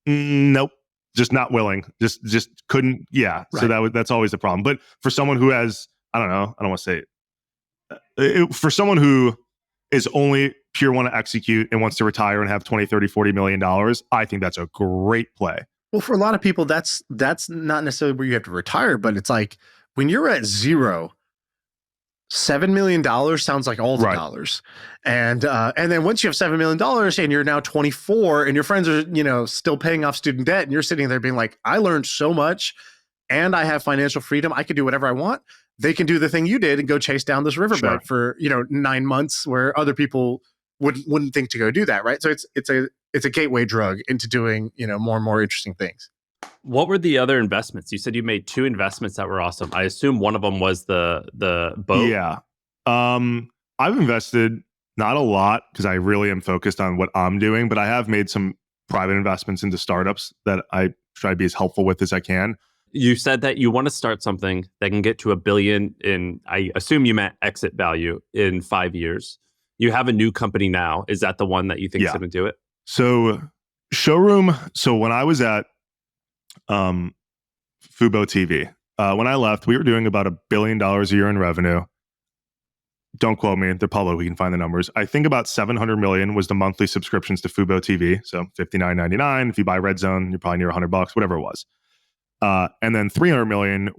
nope. Just not willing. Just couldn't. Yeah. Right. So that's always the problem. But for someone who has, I don't want to say it, for someone who is only pure want to execute and wants to retire and have 20, 30, $40 million, I think that's a great play. Well, for a lot of people, that's not necessarily where you have to retire, but it's like when you're at zero, $7 million sounds like all the dollars. And then once you have $7 million and you're now 24 and your friends are, still paying off student debt, and you're sitting there being like, I learned so much and I have financial freedom. I can do whatever I want. They can do the thing you did and go chase down this riverboat for, 9 months where other people wouldn't think to go do that. Right. So it's a gateway drug into doing, more and more interesting things. What were the other investments? You said you made 2 investments that were awesome. I assume one of them was the boat. Yeah. I've invested not a lot because I really am focused on what I'm doing, but I have made some private investments into startups that I try to be as helpful with as I can. You said that you want to start something that can get to $1 billion in, I assume you meant exit value, in 5 years. You have a new company now. Is that the one that you think is going to do it? So Showroom. So when I was at Fubo TV, when I left, we were doing about $1 billion a year in revenue. Don't quote me. They're public. We can find the numbers. I think about 700 million was the monthly subscriptions to Fubo TV. So $59.99. If you buy Red Zone, you're probably near $100, whatever it was. And then 300 million,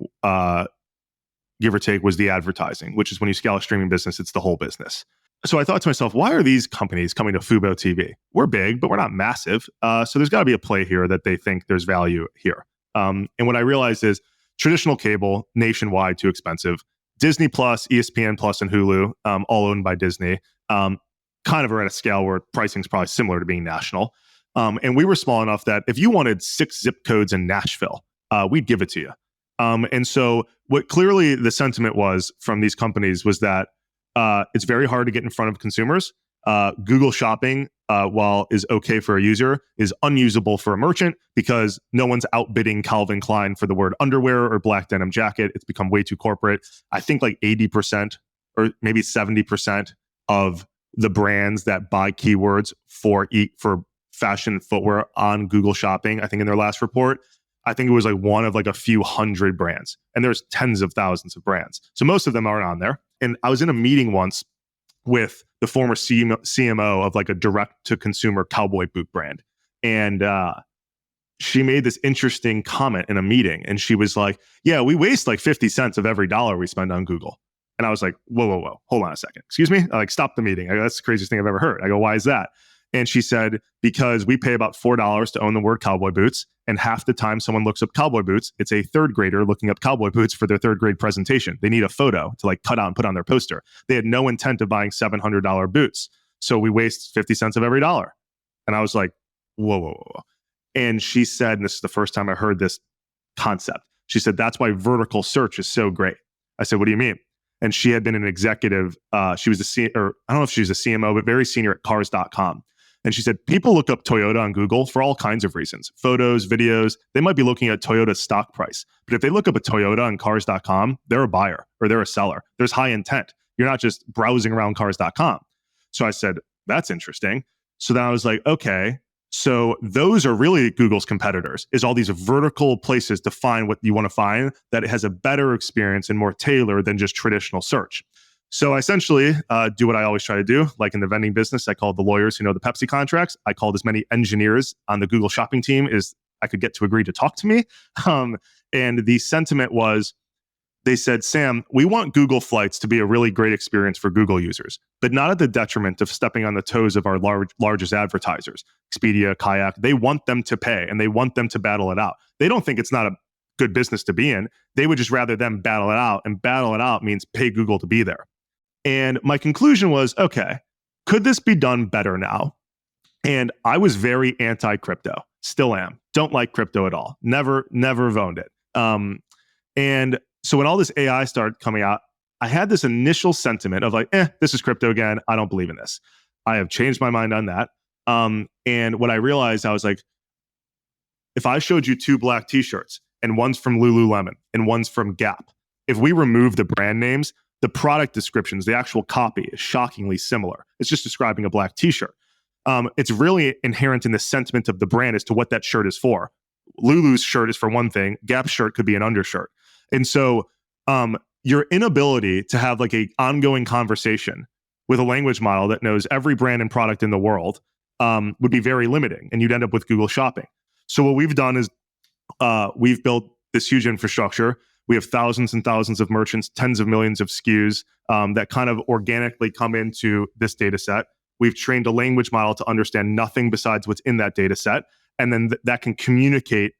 give or take, was the advertising, which is when you scale a streaming business, it's the whole business. So I thought to myself, why are these companies coming to Fubo TV? We're big, but we're not massive. So there's got to be a play here that they think there's value here. And what I realized is traditional cable, nationwide, too expensive. Disney Plus, ESPN Plus, and Hulu, all owned by Disney, kind of are at a scale where pricing is probably similar to being national. And we were small enough that if you wanted 6 zip codes in Nashville, we'd give it to you. And so what clearly the sentiment was from these companies was that it's very hard to get in front of consumers. Google Shopping, while is okay for a user, is unusable for a merchant because no one's outbidding Calvin Klein for the word underwear or black denim jacket. It's become way too corporate. I think like 80% or maybe 70% of the brands that buy keywords for fashion and footwear on Google Shopping, I think in their last report, I think it was like one of like a few hundred brands. And there's tens of thousands of brands. So most of them aren't on there. And I was in a meeting once with the former CMO of like a direct-to-consumer cowboy boot brand. And she made this interesting comment in a meeting. And she was like, yeah, we waste like 50 cents of every dollar we spend on Google. And I was like, whoa, hold on a second. Excuse me? I like stopped the meeting. I go, that's the craziest thing I've ever heard. I go, why is that? And she said, because we pay about $4 to own the word cowboy boots. And half the time someone looks up cowboy boots, it's a third grader looking up cowboy boots for their third grade presentation. They need a photo to like cut out and put on their poster. They had no intent of buying $700 boots. So we waste 50 cents of every dollar. And I was like, whoa. And she said, and this is the first time I heard this concept. She said, that's why vertical search is so great. I said, what do you mean? And she had been an executive. She was I don't know if she was a CMO, but very senior at cars.com. And she said, people look up Toyota on Google for all kinds of reasons. Photos, videos, they might be looking at Toyota's stock price. But if they look up a Toyota on cars.com, they're a buyer or they're a seller. There's high intent. You're not just browsing around cars.com. So I said, that's interesting. So then I was like, okay, so those are really Google's competitors, is all these vertical places to find what you want to find that has a better experience and more tailored than just traditional search. So I essentially do what I always try to do. Like in the vending business, I called the lawyers who know the Pepsi contracts. I called as many engineers on the Google shopping team as I could get to agree to talk to me. And the sentiment was, they said, Sam, we want Google Flights to be a really great experience for Google users, but not at the detriment of stepping on the toes of our largest advertisers, Expedia, Kayak. They want them to pay and they want them to battle it out. They don't think it's not a good business to be in. They would just rather them battle it out, and battle it out means pay Google to be there. And my conclusion was, okay, could this be done better now? And I was very anti-crypto, still am. Don't like crypto at all. Never owned it. And so when all this AI started coming out, I had this initial sentiment of like, this is crypto again. I don't believe in this. I have changed my mind on that. And what I realized, I was like, if I showed you two black t-shirts and one's from Lululemon and one's from Gap, if we remove the brand names, the product descriptions, the actual copy is shockingly similar. It's just describing a black t-shirt. It's really inherent in the sentiment of the brand as to what that shirt is for. Lulu's shirt is for one thing. Gap's shirt could be an undershirt. And so your inability to have like a ongoing conversation with a language model that knows every brand and product in the world would be very limiting, and you'd end up with Google Shopping. So what we've done is we've built this huge infrastructure. We have thousands and thousands of merchants, tens of millions of SKUs that kind of organically come into this data set. We've trained a language model to understand nothing besides what's in that data set. And then that can communicate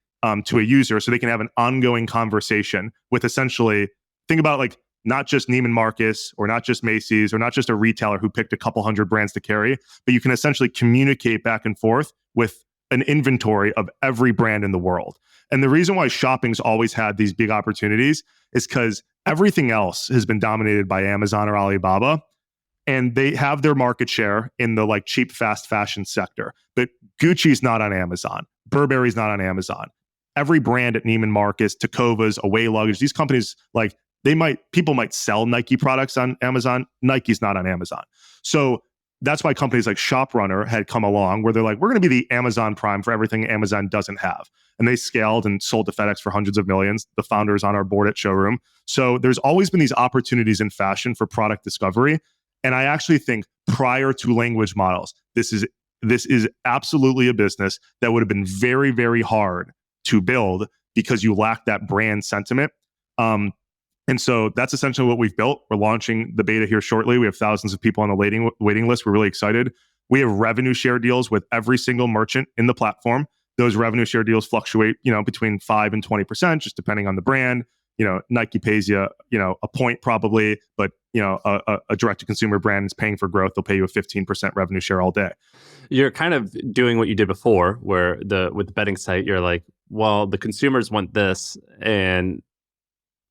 to a user so they can have an ongoing conversation with essentially, think about like not just Neiman Marcus or not just Macy's or not just a retailer who picked a couple hundred brands to carry, but you can essentially communicate back and forth with an inventory of every brand in the world. And the reason why shopping's always had these big opportunities is because everything else has been dominated by Amazon or Alibaba, and they have their market share in the like cheap fast fashion sector. But Gucci's not on Amazon. Burberry's not on Amazon. Every brand at Neiman Marcus, Tacovas, Away Luggage, these companies, like people might sell Nike products on Amazon. Nike's not on Amazon. So that's why companies like ShopRunner had come along where they're like, we're going to be the Amazon Prime for everything Amazon doesn't have. And they scaled and sold to FedEx for hundreds of millions. The founder is on our board at Showroom. So there's always been these opportunities in fashion for product discovery. And I actually think prior to language models, this is absolutely a business that would have been very, very hard to build because you lack that brand sentiment. And so that's essentially what we've built. We're launching the beta here shortly. We have thousands of people on the waiting list. We're really excited. We have revenue share deals with every single merchant in the platform. Those revenue share deals fluctuate, between 5 and 20%, just depending on the brand. Nike pays you, a point probably, but a direct-to-consumer brand is paying for growth. They'll pay you a 15% revenue share all day. You're kind of doing what you did before, where with the betting site, you're like, well, the consumers want this, and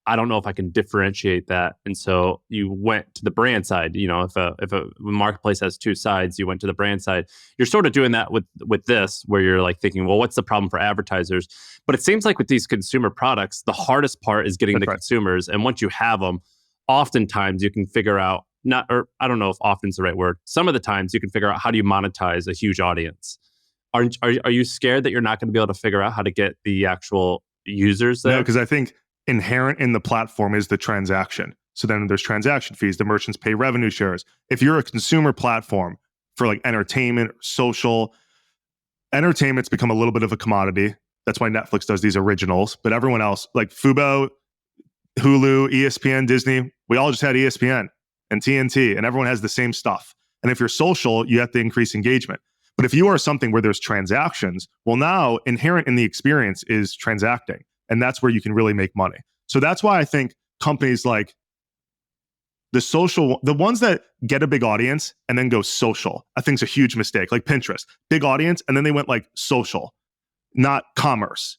I don't know if I can differentiate that. And so you went to the brand side. If a marketplace has two sides, you went to the brand side. You're sort of doing that with this, where you're like thinking, well, what's the problem for advertisers? But it seems like with these consumer products, the hardest part is getting the consumers. And once you have them, oftentimes you can figure out, I don't know if often is the right word. Some of the times you can figure out how do you monetize a huge audience. Are you scared that you're not going to be able to figure out how to get the actual users there? No, because I think inherent in the platform is the transaction. So then there's transaction fees. The merchants pay revenue shares. If you're a consumer platform for like entertainment, social, entertainment's become a little bit of a commodity. That's why Netflix does these originals. But everyone else, like Fubo, Hulu, ESPN, Disney, we all just had ESPN and TNT, and everyone has the same stuff. And if you're social, you have to increase engagement. But if you are something where there's transactions, well, now inherent in the experience is transacting. And that's where you can really make money. So that's why I think companies like the ones that get a big audience and then go social, I think is a huge mistake. Like Pinterest, big audience, and then they went like social, not commerce.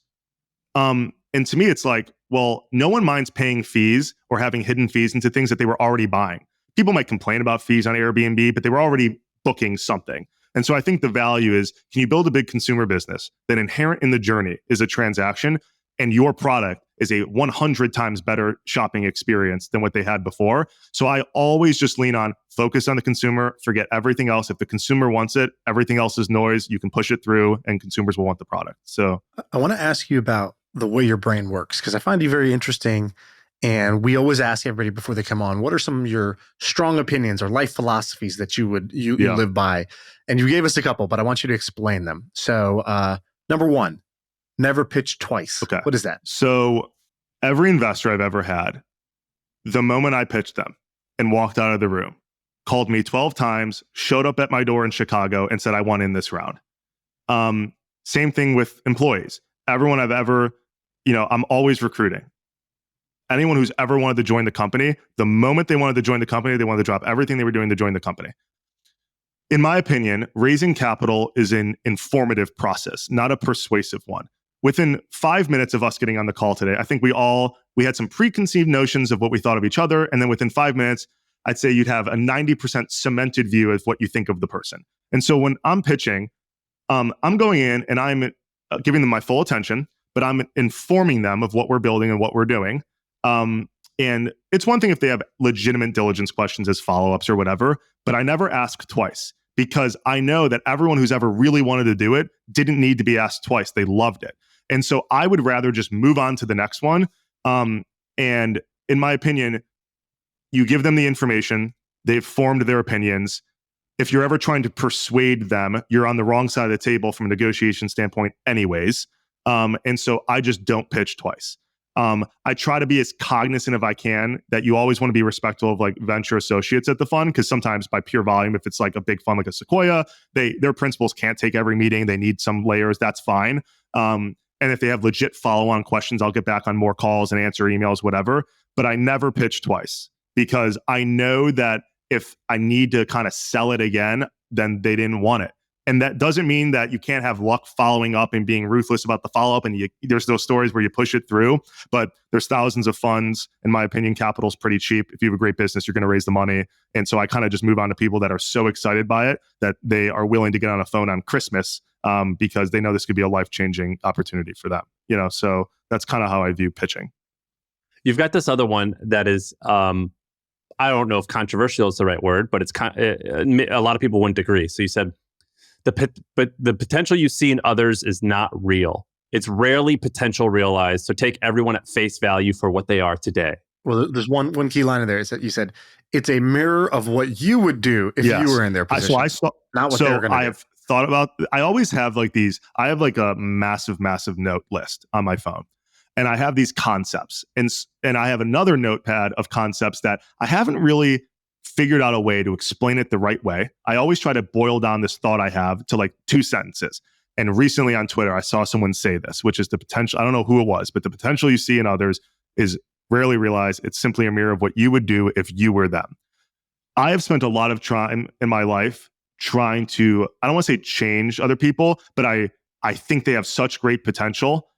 And to me, it's like, well, no one minds paying fees or having hidden fees into things that they were already buying. People might complain about fees on Airbnb, but they were already booking something. And so I think the value is, can you build a big consumer business that inherent in the journey is a transaction, and your product is a 100 times better shopping experience than what they had before? So I always just lean on focus on the consumer, forget everything else. If the consumer wants it, everything else is noise. You can push it through and consumers will want the product. So I want to ask you about the way your brain works, because I find you very interesting. And we always ask everybody before they come on, what are some of your strong opinions or life philosophies that you live by? And you gave us a couple, but I want you to explain them. So number one, never pitch twice. Okay. What is that? So every investor I've ever had, the moment I pitched them and walked out of the room, called me 12 times, showed up at my door in Chicago and said, I want in this round. Same thing with employees. Everyone I've ever, I'm always recruiting. Anyone who's ever wanted to join the company, the moment they wanted to join the company, they wanted to drop everything they were doing to join the company. In my opinion, raising capital is an informative process, not a persuasive one. Within 5 minutes of us getting on the call today, I think we had some preconceived notions of what we thought of each other. And then within 5 minutes, I'd say you'd have a 90% cemented view of what you think of the person. And so when I'm pitching, I'm going in and I'm giving them my full attention, but I'm informing them of what we're building and what we're doing. And it's one thing if they have legitimate diligence questions as follow-ups or whatever, but I never ask twice because I know that everyone who's ever really wanted to do it didn't need to be asked twice. They loved it. And so I would rather just move on to the next one. And in my opinion, you give them the information, they've formed their opinions. If you're ever trying to persuade them, you're on the wrong side of the table from a negotiation standpoint anyways. And so I just don't pitch twice. I try to be as cognizant as I can that you always want to be respectful of like venture associates at the fund, because sometimes by pure volume, if it's like a big fund like a Sequoia, their principals can't take every meeting. They need some layers. That's fine. And if they have legit follow-on questions, I'll get back on more calls and answer emails, whatever. But I never pitch twice because I know that if I need to kind of sell it again, then they didn't want it. And that doesn't mean that you can't have luck following up and being ruthless about the follow-up. And there's those stories where you push it through, but there's thousands of funds. In my opinion, capital's pretty cheap. If you have a great business, you're going to raise the money. And so I kind of just move on to people that are so excited by it that they are willing to get on a phone on Christmas because they know this could be a life-changing opportunity for them. So that's kind of how I view pitching. You've got this other one that is, I don't know if controversial is the right word, but it's a lot of people wouldn't agree. So you said, but the potential you see in others is not real. It's rarely potential realized. So take everyone at face value for what they are today. Well, there's one key line in there is that you said it's a mirror of what you would do if you were in their position. Not what they're going to do. I have thought about. I always have like these. I have like a massive note list on my phone, and I have these concepts, and I have another notepad of concepts that I haven't really figured out a way to explain it the right way. I always try to boil down this thought I have to like 2 sentences. And recently on Twitter, I saw someone say this, which is the potential. I don't know who it was, but the potential you see in others is rarely realized. It's simply a mirror of what you would do if you were them. I have spent a lot of time in my life trying to, I don't want to say change other people, but I think they have such great potential.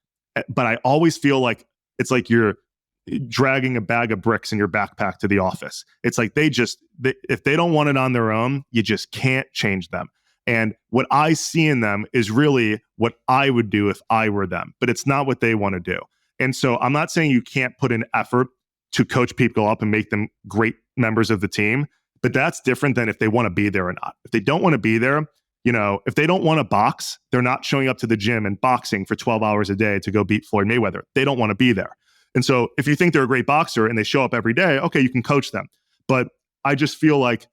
But I always feel like it's like you're dragging a bag of bricks in your backpack to the office. It's like if they don't want it on their own, you just can't change them. And what I see in them is really what I would do if I were them, but it's not what they want to do. And so I'm not saying you can't put in effort to coach people up and make them great members of the team, but that's different than if they want to be there or not. If they don't want to be there, if they don't want to box, they're not showing up to the gym and boxing for 12 hours a day to go beat Floyd Mayweather. They don't want to be there. And so if you think they're a great boxer and they show up every day, okay, you can coach them. But I just feel like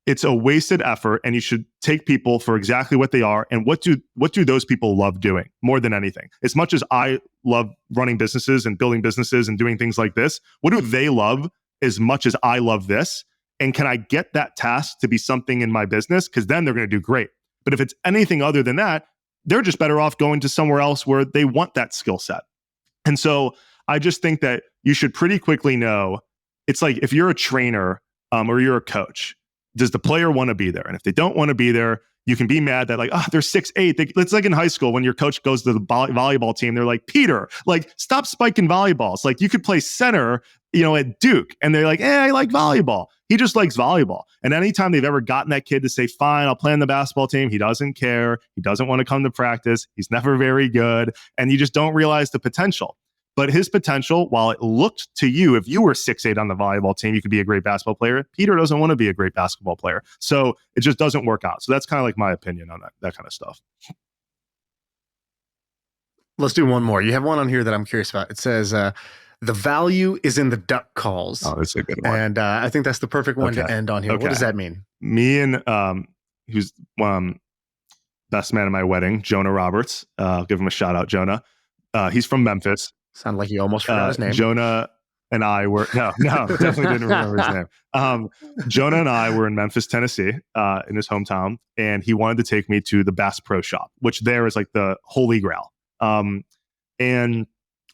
it's a wasted effort, and you should take people for exactly what they are. And what do those people love doing more than anything? As much as I love running businesses and building businesses and doing things like this, what do they love as much as I love this? And can I get that task to be something in my business? Because then they're going to do great. But if it's anything other than that, they're just better off going to somewhere else where they want that skill set. And so I just think that you should pretty quickly know, it's like if you're a trainer or you're a coach, does the player want to be there? And if they don't want to be there, you can be mad that like, they're 6'8". It's like in high school when your coach goes to the volleyball team, they're like, Peter, like stop spiking volleyballs. Like you could play center, at Duke. And they're like, I like volleyball. He just likes volleyball. And anytime they've ever gotten that kid to say, fine, I'll play on the basketball team, he doesn't care. He doesn't want to come to practice. He's never very good. And you just don't realize the potential. But his potential, while it looked to you, if you were 6'8" on the volleyball team, you could be a great basketball player. Peter doesn't want to be a great basketball player. So it just doesn't work out. So that's kind of like my opinion on that kind of stuff. Let's do one more. You have one on here that I'm curious about. It says, the value is in the duck calls. Oh, that's a good one. And I think that's the perfect one to end on here. Okay. What does that mean? Me and who's best man at my wedding, Jonah Roberts. I'll give him a shout out, Jonah. He's from Memphis. Sounded like you almost forgot his name. Jonah and I were no, definitely didn't remember his name. Jonah and I were in Memphis, Tennessee, in his hometown, and he wanted to take me to the Bass Pro Shop, which there is like the holy grail. And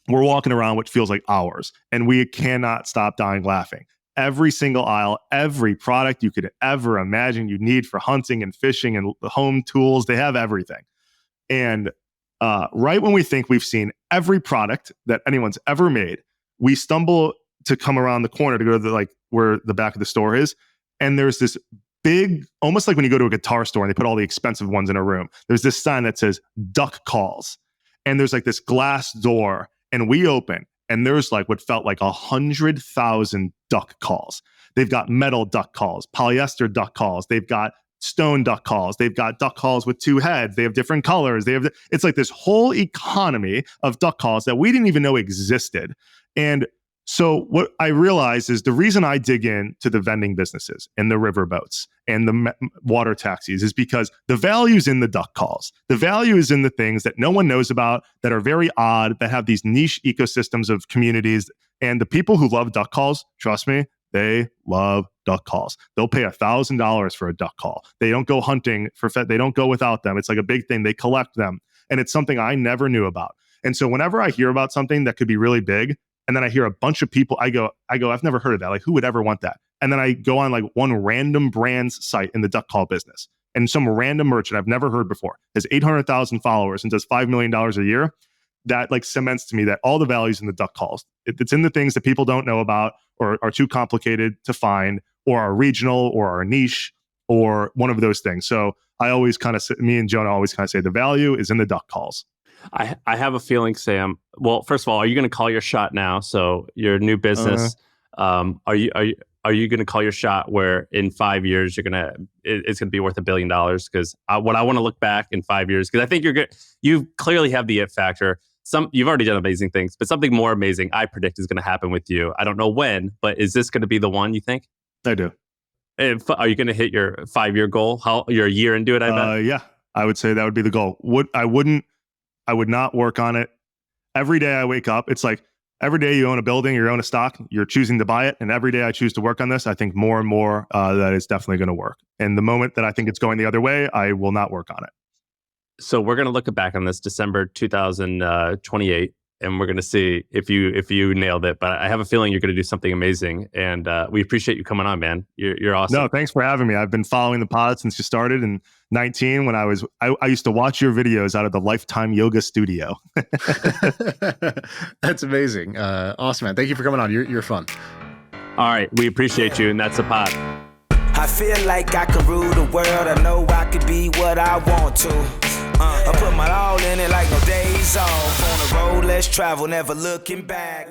we're walking around, which feels like hours, and we cannot stop dying laughing. Every single aisle, every product you could ever imagine you need for hunting and fishing and the home tools, they have everything. And right when we think we've seen every product that anyone's ever made, we stumble to come around the corner to go to where the back of the store is. And there's this big, almost like when you go to a guitar store and they put all the expensive ones in a room, there's this sign that says duck calls. And there's like this glass door, and we open, and there's like what felt like 100,000 duck calls. They've got metal duck calls, polyester duck calls. They've got stone duck calls. They've got duck calls with two heads. They have different colors. It's like this whole economy of duck calls that we didn't even know existed. And so what I realized is the reason I dig into the vending businesses and the riverboats and the water taxis is because the value is in the duck calls. The value is in the things that no one knows about, that are very odd, that have these niche ecosystems of communities. And the people who love duck calls, trust me, they love duck calls. They'll pay $1,000 for a duck call. They don't go hunting they don't go without them. It's like a big thing. They collect them. And it's something I never knew about. And so whenever I hear about something that could be really big, and then I hear a bunch of people, I go, I've never heard of that. Like, who would ever want that? And then I go on like one random brand's site in the duck call business, and some random merchant I've never heard before has 800,000 followers and does $5 million a year. That like cements to me that all the values in the duck calls. It's in the things that people don't know about, or are too complicated to find, or are regional, or are niche, or one of those things. So I always me and Jonah always kind of say the value is in the duck calls. I have a feeling, Sam. Well, first of all, are you going to call your shot now? So your new business, are you going to call your shot where in 5 years it's going to be worth $1 billion? Because what I want to look back in 5 years, because I think you're good. You clearly have the it factor. You've already done amazing things, but something more amazing I predict is going to happen with you. I don't know when, but is this going to be the one you think? I do. Are you going to hit your 5-year goal? You're a year into it, I bet? Yeah, I would say that would be the goal. I would not work on it. Every day I wake up, it's like every day you own a building, you own a stock, you're choosing to buy it. And every day I choose to work on this, I think more and more that it's definitely going to work. And the moment that I think it's going the other way, I will not work on it. So we're going to look back on this December 2028, and we're going to see if you nailed it. But I have a feeling you're going to do something amazing, and we appreciate you coming on, man. You're awesome. No, thanks for having me. I've been following the pod since you started in 19 when I used to watch your videos out of the Lifetime Yoga Studio. That's amazing. Awesome, man. Thank you for coming on. You're fun. All right, we appreciate you, and that's a pod. I feel like I could rule the world. I know I could be what I want to. I put my all in it like no days off. On the road, let's travel, never looking back.